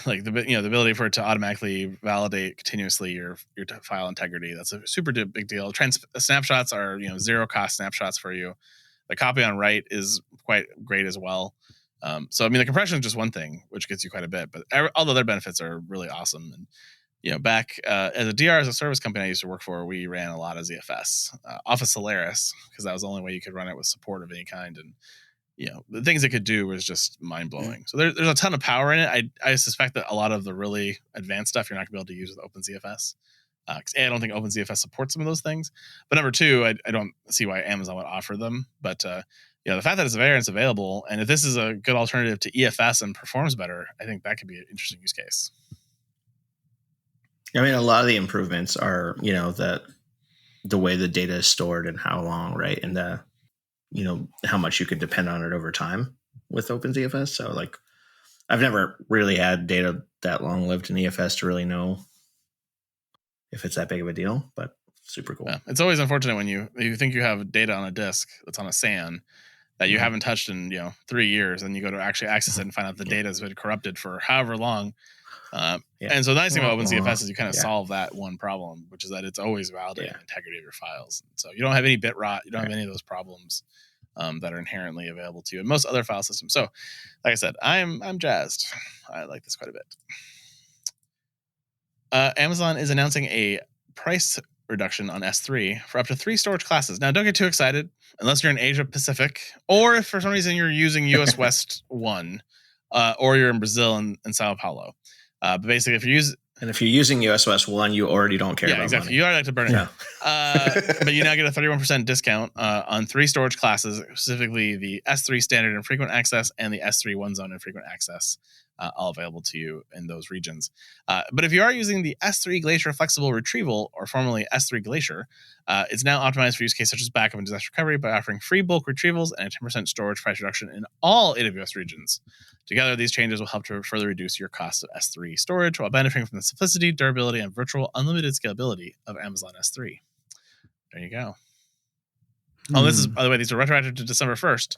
Like the ability for it to automatically validate continuously your file integrity. That's a super big deal. Snapshots are zero cost snapshots for you. The copy on write is quite great as well. So I mean, the compression is just one thing, which gets you quite a bit, but all the other benefits are really awesome. And back as a DR as a service company I used to work for, we ran a lot of ZFS off of Solaris because that was the only way you could run it with support of any kind. And the things it could do was just mind blowing. So there's a ton of power in it. I suspect that a lot of the really advanced stuff you're not gonna be able to use with OpenZFS. Because I don't think OpenZFS supports some of those things. But number two, I don't see why Amazon would offer them. But the fact that it's there and it's available, and if this is a good alternative to EFS and performs better, I think that could be an interesting use case. I mean, a lot of the improvements are, the way the data is stored and how long, right? And how much you can depend on it over time with OpenZFS. So like, I've never really had data that long lived in EFS to really know if it's that big of a deal, but super cool. Yeah. It's always unfortunate when you think you have data on a disk that's on a SAN that you haven't touched in 3 years, and you go to actually access it and find out the data has been corrupted for however long. And so the nice thing about OpenZFS is you kind of solve that one problem, which is that it's always validating the integrity of your files. So you don't have any bit rot, you don't have any of those problems that are inherently available to you in most other file systems. So, like I said, I'm jazzed. I like this quite a bit. Amazon is announcing a price reduction on S3 for up to 3 storage classes. Now, don't get too excited unless you're in Asia Pacific, or if for some reason you're using US West 1, or you're in Brazil and Sao Paulo. But basically, if you're using US West 1, you already don't care about exactly. money. You already like to burn it. But you now get a 31% discount on 3 storage classes, specifically the S3 standard and frequent access and the S3 one zone and frequent access, all available to you in those regions. But if you are using the S3 Glacier Flexible Retrieval, or formerly S3 Glacier, it's now optimized for use cases such as backup and disaster recovery by offering free bulk retrievals and a 10% storage price reduction in all AWS regions. Together, these changes will help to further reduce your cost of S3 storage while benefiting from the simplicity, durability, and virtual unlimited scalability of Amazon S3. There you go. Oh, this is, by the way, these are retroactive to December 1st.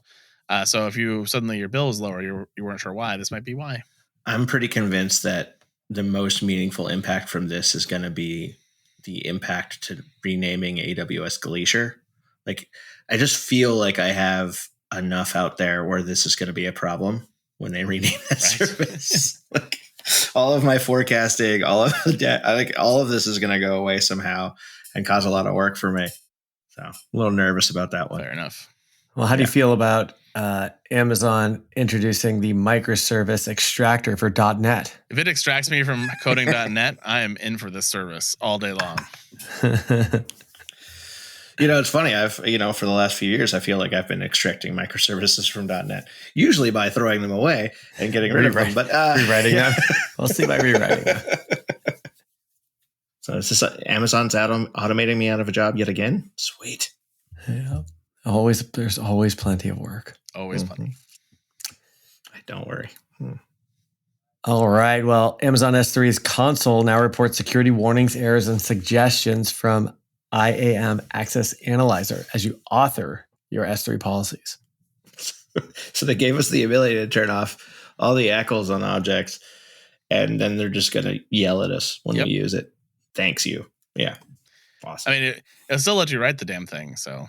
So if your bill is lower, you weren't sure why, this might be why. I'm pretty convinced that the most meaningful impact from this is going to be the impact to renaming AWS Glacier. Like, I just feel like I have enough out there where this is going to be a problem when they rename that service. Like, all of my forecasting, all of this is going to go away somehow and cause a lot of work for me. So a little nervous about that one. Fair enough. Well, how do you feel about Amazon introducing the microservice extractor for .NET? If it extracts me from coding .NET, I am in for this service all day long. It's funny. I've, for the last few years, I feel like I've been extracting microservices from .NET, usually by throwing them away and getting rid of them, but rewriting them. We'll see by rewriting them. So it's just Amazon's automating me out of a job yet again. Sweet. Yeah. There's always plenty of work. Always plenty. Don't worry. All right. Well, Amazon S3's console now reports security warnings, errors, and suggestions from IAM Access Analyzer as you author your S3 policies. So they gave us the ability to turn off all the ACLs on objects, and then they're just going to yell at us when we use it. Thanks you. Yeah. Awesome. I mean, it'll still let you write the damn thing. So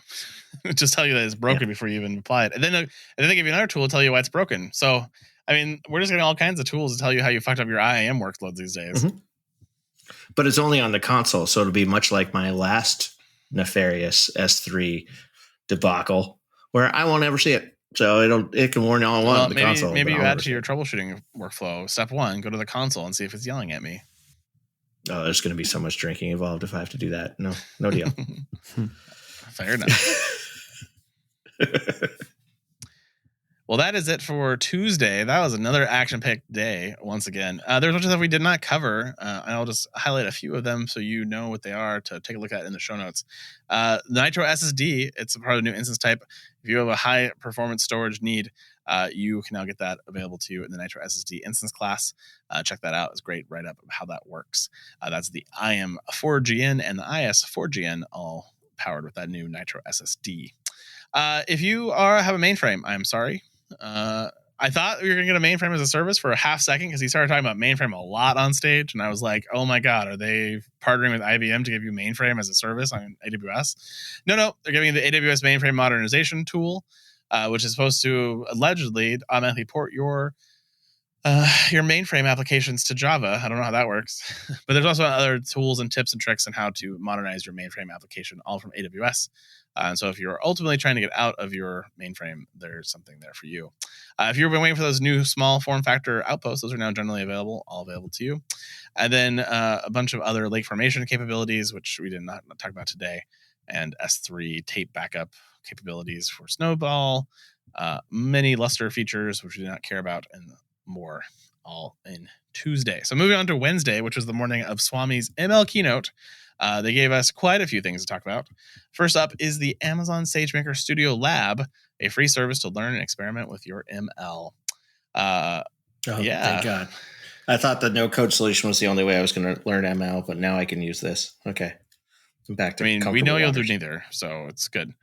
just tell you that it's broken before you even apply it. And then they give you another tool to tell you why it's broken. So, I mean, we're just getting all kinds of tools to tell you how you fucked up your IAM workloads these days. Mm-hmm. But it's only on the console. So it'll be much like my last nefarious S3 debacle where I won't ever see it. So it can warn you all on the console. Maybe you add to your troubleshooting workflow. Step 1, go to the console and see if it's yelling at me. Oh, there's going to be so much drinking involved if I have to do that. No deal. Fair enough. Well, that is it for Tuesday. That was another action-packed day once again. There's a bunch of stuff we did not cover, and I'll just highlight a few of them so you know what they are to take a look at in the show notes. The Nitro Ssd, it's a part of the new instance type. If you have a high-performance storage need, you can now get that available to you in the Nitro Ssd instance class. Check that out. It's a great write-up of how that works. That's the IM4GN and the IS4GN, all powered with that new Nitro SSD. If you have a mainframe, I'm sorry. I thought we were going to get a mainframe as a service for a half second because he started talking about mainframe a lot on stage. And I was like, oh my God, are they partnering with IBM to give you mainframe as a service on AWS? No, they're giving you the AWS Mainframe Modernization tool, which is supposed to allegedly automatically port your mainframe applications to Java. I don't know how that works, but there's also other tools and tips and tricks on how to modernize your mainframe application, all from AWS. And so if you're ultimately trying to get out of your mainframe, there's something there for you. If you've been waiting for those new small form factor outposts, those are now generally available, all available to you. And then a bunch of other lake formation capabilities, which we did not talk about today, and S3 tape backup capabilities for Snowball, many Lustre features, which we do not care about, and more, all in Tuesday. So moving on to Wednesday, which was the morning of Swami's ML keynote, they gave us quite a few things to talk about. First up is the Amazon SageMaker Studio Lab, a free service to learn and experiment with your ML. Thank God. I thought the no-code solution was the only way I was going to learn ML, but now I can use this. Okay. I'm back to we know you'll do neither, so it's good.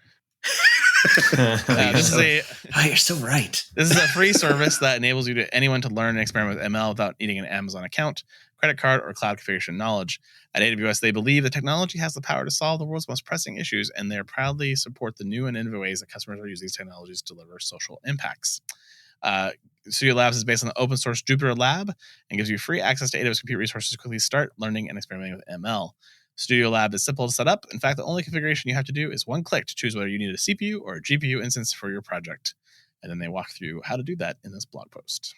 You're so right. This is a free service that enables anyone to learn and experiment with ML without needing an Amazon account, credit card, or cloud configuration knowledge. At AWS, they believe that technology has the power to solve the world's most pressing issues, and they proudly support the new and innovative ways that customers are using these technologies to deliver social impacts. Studio Labs is based on the open source Jupyter Lab and gives you free access to AWS compute resources to quickly start learning and experimenting with ML. Studio Lab is simple to set up. In fact, the only configuration you have to do is one click to choose whether you need a CPU or a GPU instance for your project. And then they walk through how to do that in this blog post.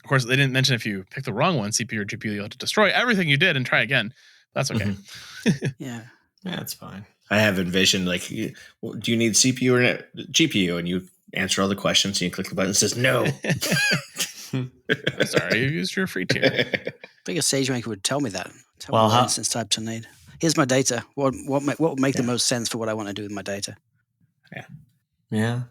Of course, they didn't mention if you pick the wrong one, CPU or GPU, you'll have to destroy everything you did and try again. That's okay. Mm-hmm. Yeah, that's fine. I have envisioned, like, do you need CPU or GPU? And you answer all the questions and you click the button that says no. I'm sorry, you used your free tier. I think a SageMaker would tell me that. Tell me what instance type to need. Here's my data. What would make the most sense for what I want to do with my data? Yeah.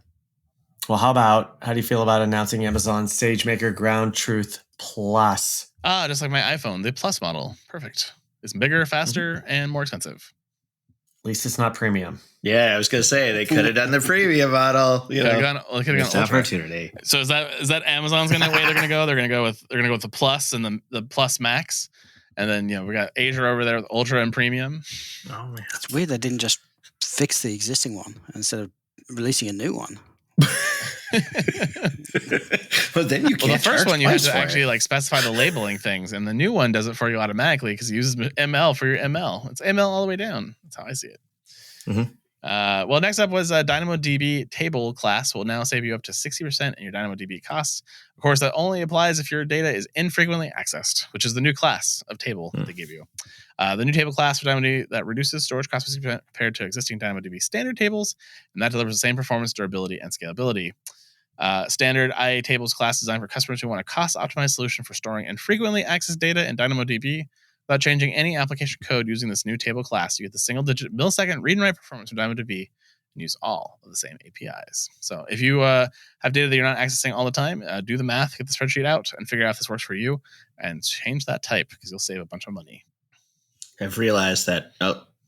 Well, how do you feel about announcing Amazon SageMaker Ground Truth Plus? Just like my iPhone, the Plus model. Perfect. It's bigger, faster, and more expensive. At least it's not premium. Yeah, I was going to say they could have done the premium model. You know, missed opportunity. So is that Amazon's going to way they're going to go? They're going to go with the Plus and the Plus Max, and then we got Azure over there with Ultra and Premium. Oh man, it's weird they didn't just fix the existing one instead of releasing a new one. But then you can't. The first one you have to actually specify the labeling things, and the new one does it for you automatically because it uses ML for your ML. It's ML all the way down. That's how I see it. Mm-hmm. Well, next up was DynamoDB table class will now save you up to 60% in your DynamoDB costs. Of course, that only applies if your data is infrequently accessed, which is the new class of table that they give you. The new table class for DynamoDB that reduces storage costs compared to existing DynamoDB standard tables, and that delivers the same performance, durability, and scalability. Standard IA tables class designed for customers who want a cost-optimized solution for storing infrequently accessed data in DynamoDB without changing any application code using this new table class. You get the single-digit millisecond read and write performance from DynamoDB and use all of the same APIs. So if you have data that you're not accessing all the time, do the math, get the spreadsheet out, and figure out if this works for you, and change that type because you'll save a bunch of money. I've realized that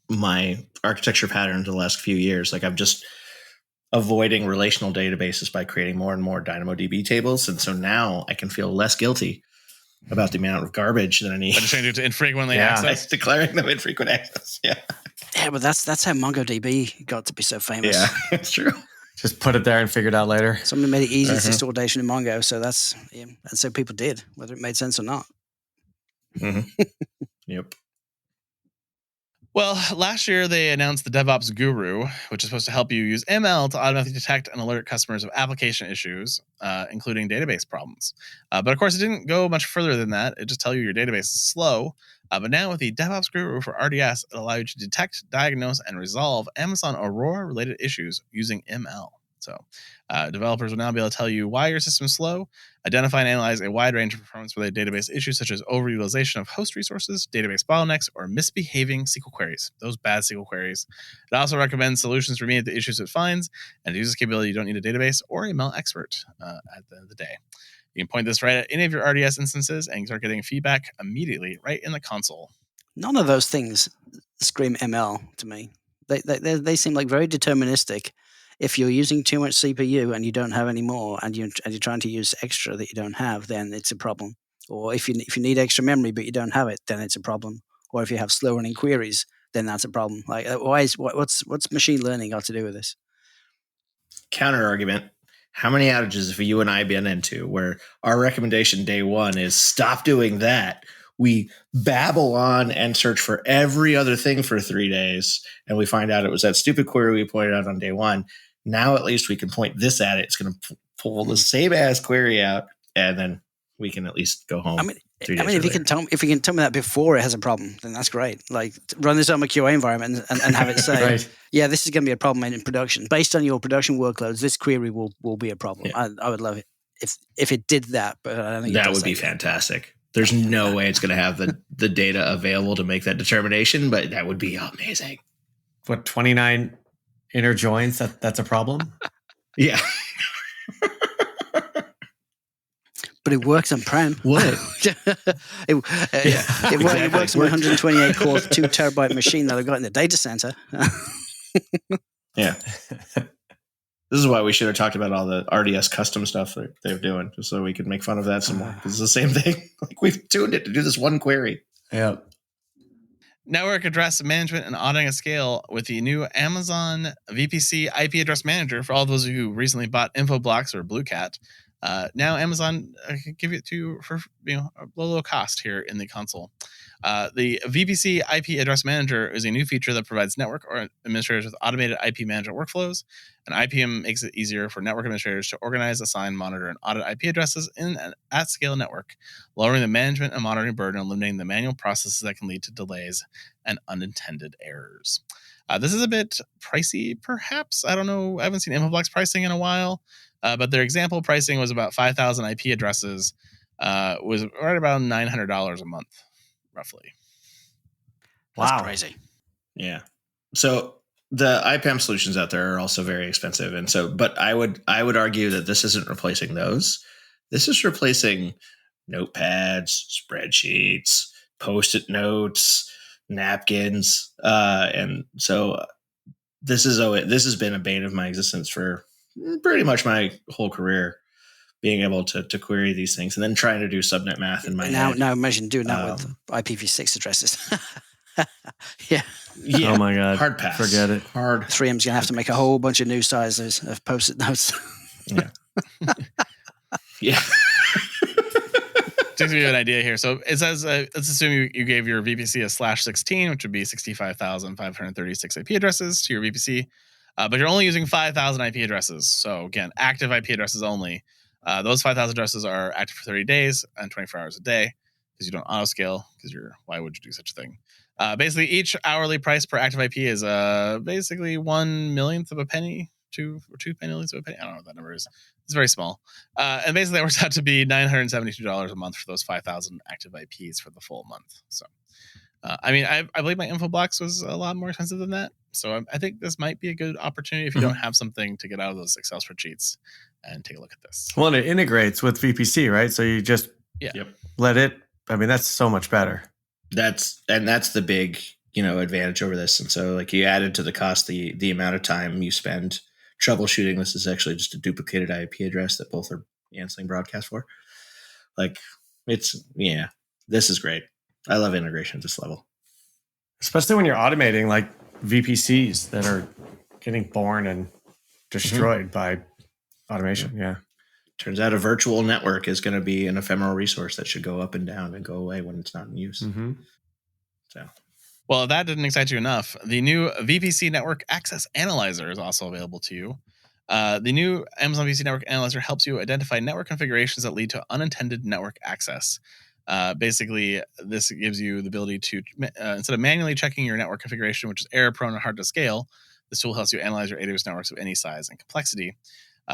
my architecture pattern for the last few years, I'm just avoiding relational databases by creating more and more DynamoDB tables. And so now I can feel less guilty about the amount of garbage that I need. But changing it to infrequently accessed? Declaring them infrequent access. Yeah. Yeah, but that's how MongoDB got to be so famous. Yeah, it's true. Just put it there and figure it out later. Somebody made it easy to store data in Mongo, so that's and so people did, whether it made sense or not. Mm-hmm. Yep. Well, last year they announced the Devops Guru, which is supposed to help you use ML to automatically detect and alert customers of application issues, including database problems. But of course, it didn't go much further than that. It just tells you your database is slow. But now with the Devops Guru for RDS, it'll allow you to detect, diagnose, and resolve Amazon Aurora-related issues using ML. So developers will now be able to tell you why your system is slow, identify and analyze a wide range of performance-related database issues such as overutilization of host resources, database bottlenecks, or misbehaving SQL queries. Those bad SQL queries. It also recommends solutions to remediate the issues it finds, and to use this capability, you don't need a database or a ML expert at the end of the day. You can point this right at any of your RDS instances and start getting feedback immediately right in the console. None of those things scream ML to me. They seem like very deterministic. If you're using too much CPU and you don't have any more, and you're trying to use extra that you don't have, then it's a problem. Or if you need extra memory but you don't have it, then it's a problem. Or if you have slow running queries, then that's a problem. Like, what's machine learning got to do with this? Counter argument. How many outages have you and I been into where our recommendation day one is stop doing that? We babble on and search for every other thing for 3 days, and we find out it was that stupid query we pointed out on day one. Now at least we can point this at it. It's going to pull the same ass query out, and then we can at least go home. If you can tell me that before it has a problem, then that's great. Like, run this on a QA environment and have it say, right. Yeah, this is going to be a problem in production. Based on your production workloads, this query will be a problem. Yeah. I would love it if it did that, but I don't think that would be fantastic. There's no way it's going to have the data available to make that determination, but that would be amazing. What, 29 inner joins? That's a problem? Yeah. But it works on prem. What? It works on my 128 core 2 terabyte machine that I've got in the data center. Yeah. This is why we should have talked about all the RDS custom stuff that they're doing, just so we could make fun of that some more. Because it's the same thing. Like, we've tuned it to do this one query. Yeah. Network address management and auditing at scale with the new Amazon VPC IP address manager for all those who recently bought Infoblocks or BlueCat. Now Amazon can give it to you for a low cost here in the console. The VPC IP address manager is a new feature that provides network or administrators with automated IP management workflows. And IPM makes it easier for network administrators to organize, assign, monitor, and audit IP addresses in an at-scale network, lowering the management and monitoring burden and eliminating the manual processes that can lead to delays and unintended errors. This is a bit pricey, perhaps. I don't know. I haven't seen Infoblox pricing in a while. But their example pricing was about 5,000 IP addresses, was right about $900 a month, roughly. Wow. That's crazy. Yeah. So the IPAM solutions out there are also very expensive. And so, but I would argue that this isn't replacing those. This is replacing notepads, spreadsheets, Post-it notes, napkins. And so this has been a bane of my existence for pretty much my whole career, being able to query these things and then trying to do subnet math in my head. Now imagine doing that with IPv6 addresses. Yeah. Oh my God. Hard pass. Forget it. Hard. 3M's going to have to make a whole bunch of new sizes of Post-it notes. Yeah. Yeah. To give you an idea here. So it says, let's assume you gave your VPC a /16, which would be 65,536 IP addresses to your VPC. But you're only using 5,000 IP addresses. So again, active IP addresses only. Those 5,000 addresses are active for 30 days and 24 hours a day because you don't auto scale. Because why would you do such a thing? Basically, each hourly price per active IP is basically 1/millionth of a penny, 2 millionths of a penny. I don't know what that number is. It's very small. And basically, that works out to be $972 a month for those 5,000 active IPs for the full month. So, I believe my Infoblocks was a lot more expensive than that. So I think this might be a good opportunity if you don't have something to get out of those Excel spreadsheets and take a look at this. Well, and it integrates with VPC, right? So you just let it. I mean, that's so much better. That's the big advantage over this. And so like you added to the cost the amount of time you spend troubleshooting. This is actually just a duplicated IP address that both are answering broadcast for. Like this is great. I love integration at this level, especially when you're automating like VPCs that are getting born and destroyed by automation. Yeah. Turns out a virtual network is going to be an ephemeral resource that should go up and down and go away when it's not in use. Mm-hmm. So, well, if that didn't excite you enough, the new VPC Network Access Analyzer is also available to you. The new Amazon VPC Network Analyzer helps you identify network configurations that lead to unintended network access. Basically, this gives you the ability to, instead of manually checking your network configuration, which is error-prone and hard to scale, this tool helps you analyze your AWS networks of any size and complexity,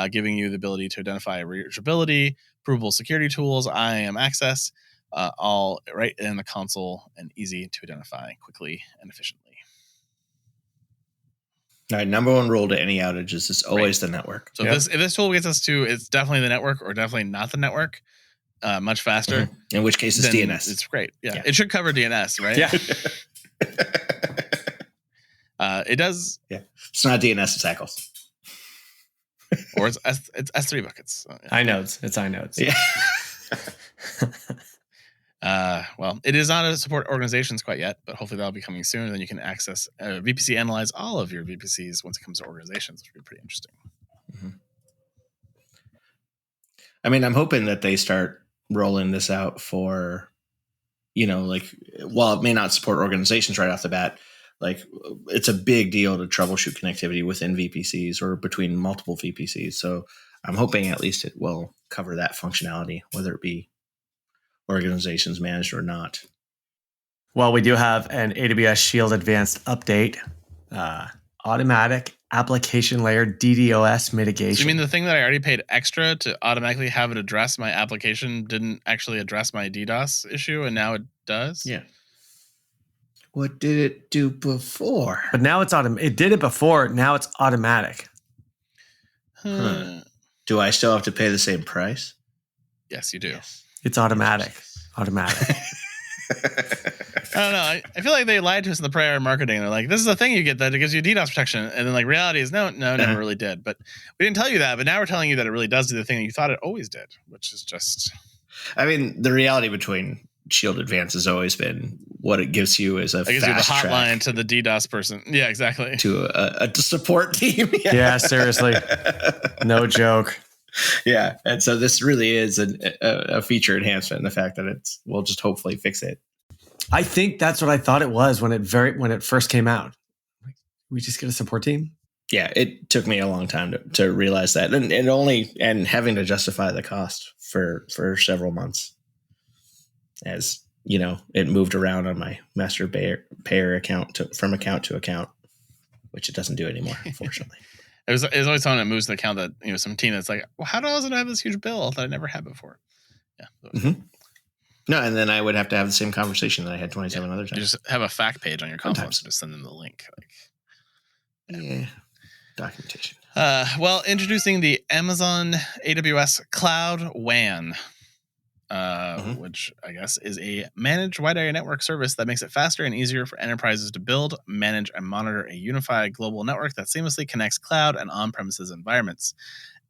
giving you the ability to identify reachability, provable security tools, IAM access, all right in the console and easy to identify quickly and efficiently. All right, number one rule to any outage is it's always the network. So if this tool gets us to it's definitely the network or definitely not the network, much faster. Mm-hmm. In which case it's DNS. It's great. Yeah. It should cover DNS, right? Yeah. It does. Yeah. It's not DNS, it's ACLs. Or it's S3 buckets. So, yeah. iNodes. It's iNodes. Yeah. Well, it is not a support organizations quite yet, but hopefully that'll be coming soon. And then you can access VPC analyze all of your VPCs once it comes to organizations, which would be pretty interesting. Mm-hmm. I mean, I'm hoping that they start rolling this out for, like, while it may not support organizations right off the bat, like it's a big deal to troubleshoot connectivity within VPCs or between multiple VPCs. So I'm hoping at least it will cover that functionality, whether it be organizations managed or not. Well, we do have an AWS Shield Advanced update, automatic application layer DDoS mitigation. So you mean the thing that I already paid extra to automatically have it address my application didn't actually address my DDoS issue, and now it does? Yeah. What did it do before? But now it's it did it before. Now it's automatic. Huh. Do I still have to pay the same price? Yes, you do. Yes. It's automatic. Automatic. I don't know. I feel like they lied to us in the prior marketing. They're like, this is the thing you get that it gives you DDoS protection. And then like reality is no, never really did. But we didn't tell you that. But now we're telling you that it really does do the thing that you thought it always did, which is just... I mean, the reality between Shield Advance has always been what it gives you is a fast you the hotline track to the DDoS person. Yeah, exactly. To a support team. Yeah, seriously. No joke. Yeah. And so this really is a feature enhancement in the fact that we'll just hopefully fix it. I think that's what I thought it was when it first came out. We just get a support team? Yeah, it took me a long time to realize that. And having to justify the cost for several months. As, it moved around on my master payer account from account to account, which it doesn't do anymore, unfortunately. It was always someone that moves the account that, some team that's like, well, how does it have this huge bill that I never had before? Yeah. Mm-hmm. No, and then I would have to have the same conversation that I had 27 other times. You just have a fact page on your Confluence and just send them the link. Yeah. Documentation. Well, introducing the Amazon AWS Cloud WAN. Which I guess is a managed wide area network service that makes it faster and easier for enterprises to build, manage, and monitor a unified global network that seamlessly connects cloud and on-premises environments.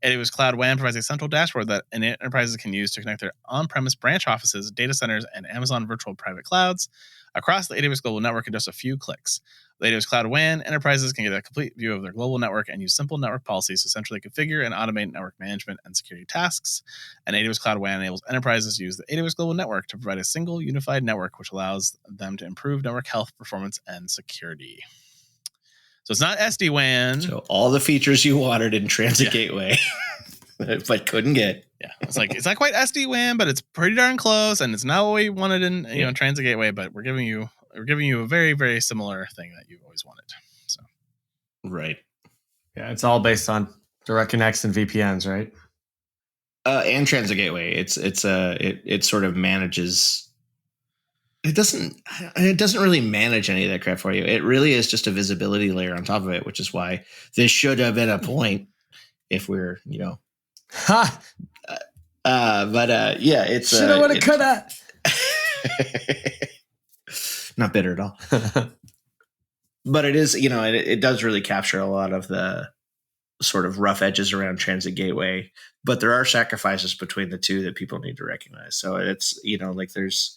AWS Cloud WAN provides a central dashboard that enterprises can use to connect their on-premise branch offices, data centers, and Amazon virtual private clouds across the AWS global network in just a few clicks. With AWS Cloud WAN, enterprises can get a complete view of their global network and use simple network policies to centrally configure and automate network management and security tasks. And AWS Cloud WAN enables enterprises to use the AWS global network to provide a single unified network, which allows them to improve network health, performance, and security. So it's not SD-WAN. So all the features you wanted in Transit Gateway, but couldn't get. Yeah, it's not quite SD-WAN, but it's pretty darn close, and it's not what we wanted in Transit Gateway. But we're giving you a very, very similar thing that you've always wanted. So, right. Yeah, it's all based on direct connects and VPNs, right? And Transit Gateway. It sort of manages. It doesn't really manage any of that crap for you. It really is just a visibility layer on top of it, which is why this should have been a point if we're, Ha! Yeah, it's shoulda, woulda, coulda. Not bitter at all. But it is, it does really capture a lot of the sort of rough edges around Transit Gateway. But there are sacrifices between the two that people need to recognize. So it's, there's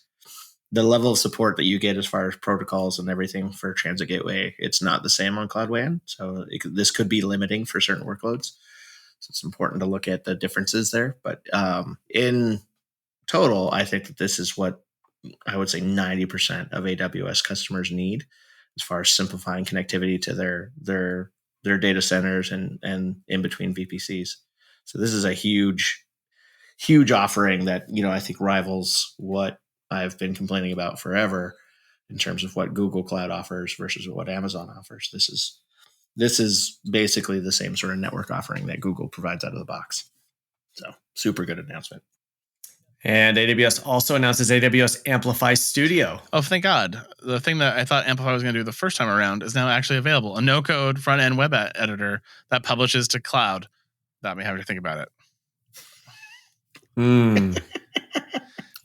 the level of support that you get as far as protocols and everything for Transit Gateway. It's not the same on Cloud WAN. So this could be limiting for certain workloads. So it's important to look at the differences there. But in total, I think that this is what I would say 90% of AWS customers need as far as simplifying connectivity to their data centers and in between VPCs. So this is a huge, huge offering that, I think rivals what I've been complaining about forever in terms of what Google Cloud offers versus what Amazon offers. This is basically the same sort of network offering that Google provides out of the box. So super good announcement. And AWS also announces AWS Amplify Studio. Oh, thank God. The thing that I thought Amplify was going to do the first time around is now actually available. A no-code front-end web editor that publishes to cloud. That may have to think about it.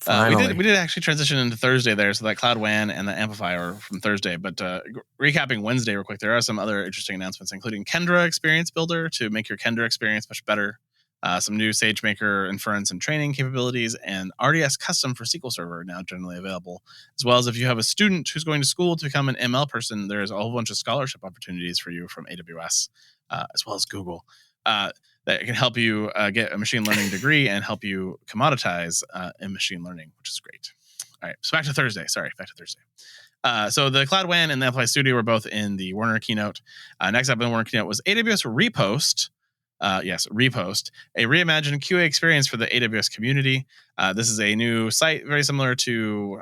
We did actually transition into Thursday there, so that Cloud WAN and the Amplifier from Thursday. But recapping Wednesday real quick, there are some other interesting announcements, including Kendra Experience Builder to make your Kendra experience much better. Some new Sagemaker inference and training capabilities, and RDS Custom for SQL Server now generally available. As well as if you have a student who's going to school to become an ML person, there's a whole bunch of scholarship opportunities for you from AWS, as well as Google, that can help you get a machine learning degree and help you commoditize in machine learning, which is great. All right, so back to Thursday. So the Cloud WAN and the Amplify Studio were both in the Werner keynote. Next up in the Werner keynote was AWS Repost. Repost, a reimagined QA experience for the AWS community. This is a new site, very similar to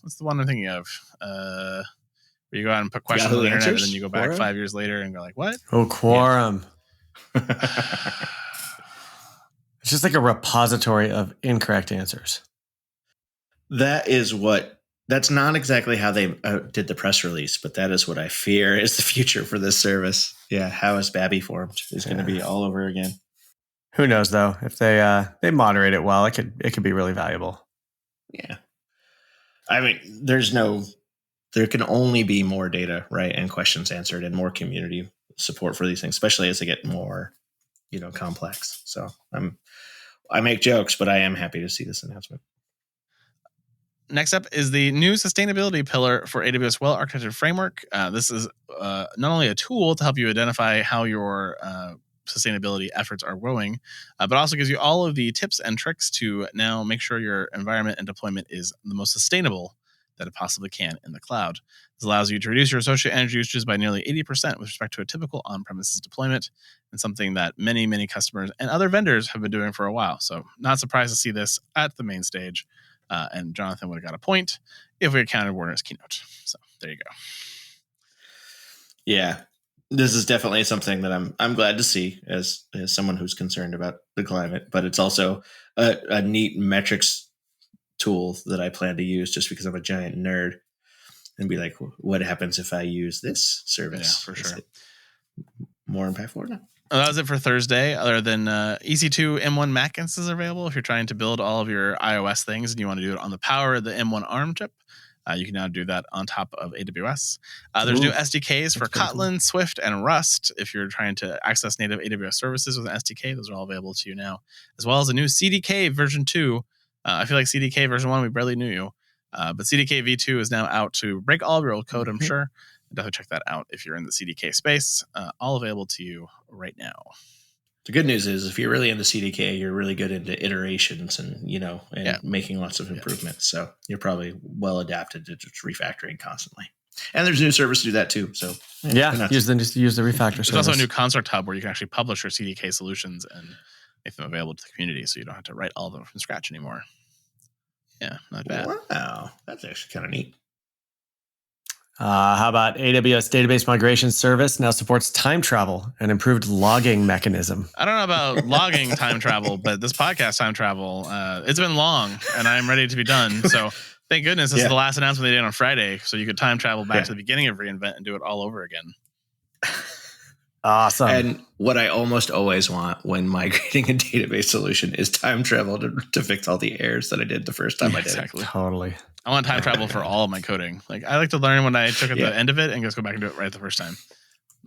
what's the one I'm thinking of? Where you go out and put questions on the internet, and then you go back 5 years later and go like, "What?" Oh, Quorum. Yeah. It's just like a repository of incorrect answers. That's not exactly how they did the press release, but that is what I fear is the future for this service. Yeah, how is Babby formed is going to be all over again. Who knows though? If they moderate it well, it could be really valuable. Yeah, I mean, there can only be more data, right, and questions answered, and more community support for these things, especially as they get more, complex. So I make jokes, but I am happy to see this announcement. Next up is the new sustainability pillar for AWS Well-Architected Framework. This is not only a tool to help you identify how your sustainability efforts are growing, but also gives you all of the tips and tricks to now make sure your environment and deployment is the most sustainable that it possibly can in the cloud. This allows you to reduce your associated energy usages by nearly 80% with respect to a typical on-premises deployment, and something that many, many customers and other vendors have been doing for a while. So not surprised to see this at the main stage. And Jonathan would have got a point if we had counted Werner's keynote. So there you go. Yeah, this is definitely something that I'm glad to see as someone who's concerned about the climate, but it's also a neat metrics tool that I plan to use just because I'm a giant nerd and be like, what happens if I use this service? Yeah, for sure. More impactful or not? That was it for Thursday. Other than EC2 M1 Mac instances available, if you're trying to build all of your iOS things and you want to do it on the power of the M1 ARM chip, you can now do that on top of AWS. There's new SDKs for Kotlin, cool. Swift, and Rust. If you're trying to access native AWS services with an SDK, those are all available to you now, as well as a new CDK version 2. I feel like CDK version 1, we barely knew you. But CDK v2 is now out to break all of your old code, I'm sure. Definitely check that out if you're in the CDK space. All available to you right now. The good news is if you're really into CDK, you're really good into iterations and, making lots of improvements. So you're probably well adapted to just refactoring constantly. And there's a new service to do that too. So use the refactor service. There's also a new construct hub where you can actually publish your CDK solutions and make them available to the community, so you don't have to write all of them from scratch anymore. Yeah, not bad. Wow, that's actually kind of neat. How about AWS Database Migration Service now supports time travel and improved logging mechanism? I don't know about logging time travel, but this podcast time travel, it's been long, and I'm ready to be done. So thank goodness this is the last announcement they did on Friday, so you could time travel back to the beginning of reInvent and do it all over again. Awesome. And what I almost always want when migrating a database solution is time travel to fix all the errors that I did the first time I did it. Totally. I want time travel for all of my coding. Like I like to learn when I took at the end of it and just go back and do it right the first time.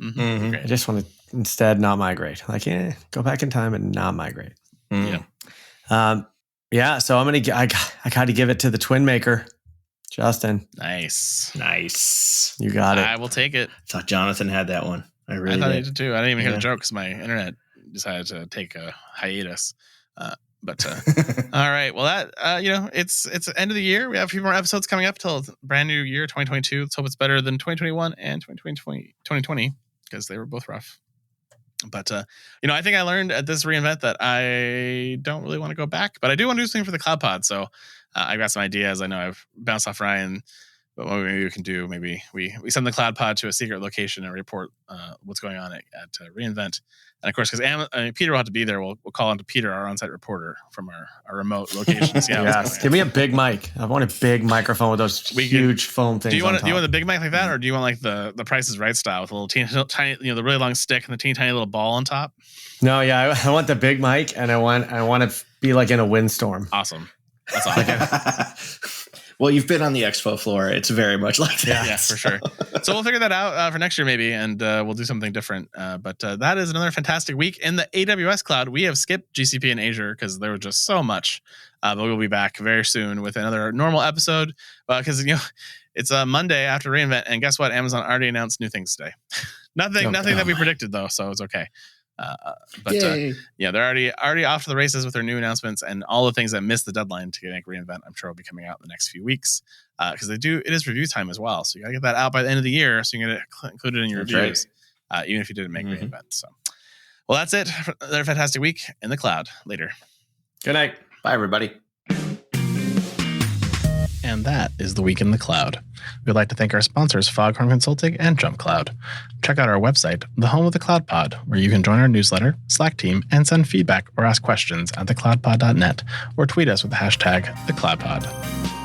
I just want to instead not migrate. Like, go back in time and not migrate. Yeah. So I got to give it to the twin maker, Justin. Nice. You got it. I will take it. I thought Jonathan had that one. I thought he did too. I didn't even hear the joke because my internet decided to take a hiatus. But all right. Well, that it's the end of the year. We have a few more episodes coming up till brand new year 2022. Let's hope it's better than 2021 and 2020 because they were both rough. But I think I learned at this reInvent that I don't really want to go back, but I do want to do something for the Cloud Pod. So I've got some ideas. I know I've bounced off Ryan. But what maybe we can do, maybe we send the Cloud Pod to a secret location and report what's going on at reInvent. And of course, because Peter will have to be there, we'll call on to Peter, our on-site reporter from our remote location. Give me a big mic. I want a big microphone with those huge foam things. Do you want the big mic like that, or do you want like the Price is Right style with a little tiny, the really long stick and the teeny tiny little ball on top? No, I want the big mic, and I want to be like in a windstorm. Awesome. That's all. Well, you've been on the expo floor. It's very much like that. Yeah, for sure. So we'll figure that out for next year maybe, and we'll do something different. But that is another fantastic week in the AWS cloud. We have skipped GCP and Azure because there was just so much. But we'll be back very soon with another normal episode because it's a Monday after reInvent, and guess what? Amazon already announced new things today. nothing that we predicted though, so it's okay. They're already off to the races with their new announcements and all the things that missed the deadline to make reInvent. I'm sure will be coming out in the next few weeks because it is review time as well. So you gotta get that out by the end of the year so you can get it included in your reviews, even if you didn't make reInvent. So, well, that's it. Another fantastic week in the cloud. Later. Good night. Bye, everybody. And that is the week in the cloud. We'd like to thank our sponsors, Foghorn Consulting and Jumpcloud. Check out our website, the home of the Cloud Pod, where you can join our newsletter, Slack team, and send feedback or ask questions at thecloudpod.net or tweet us with the hashtag #thecloudpod.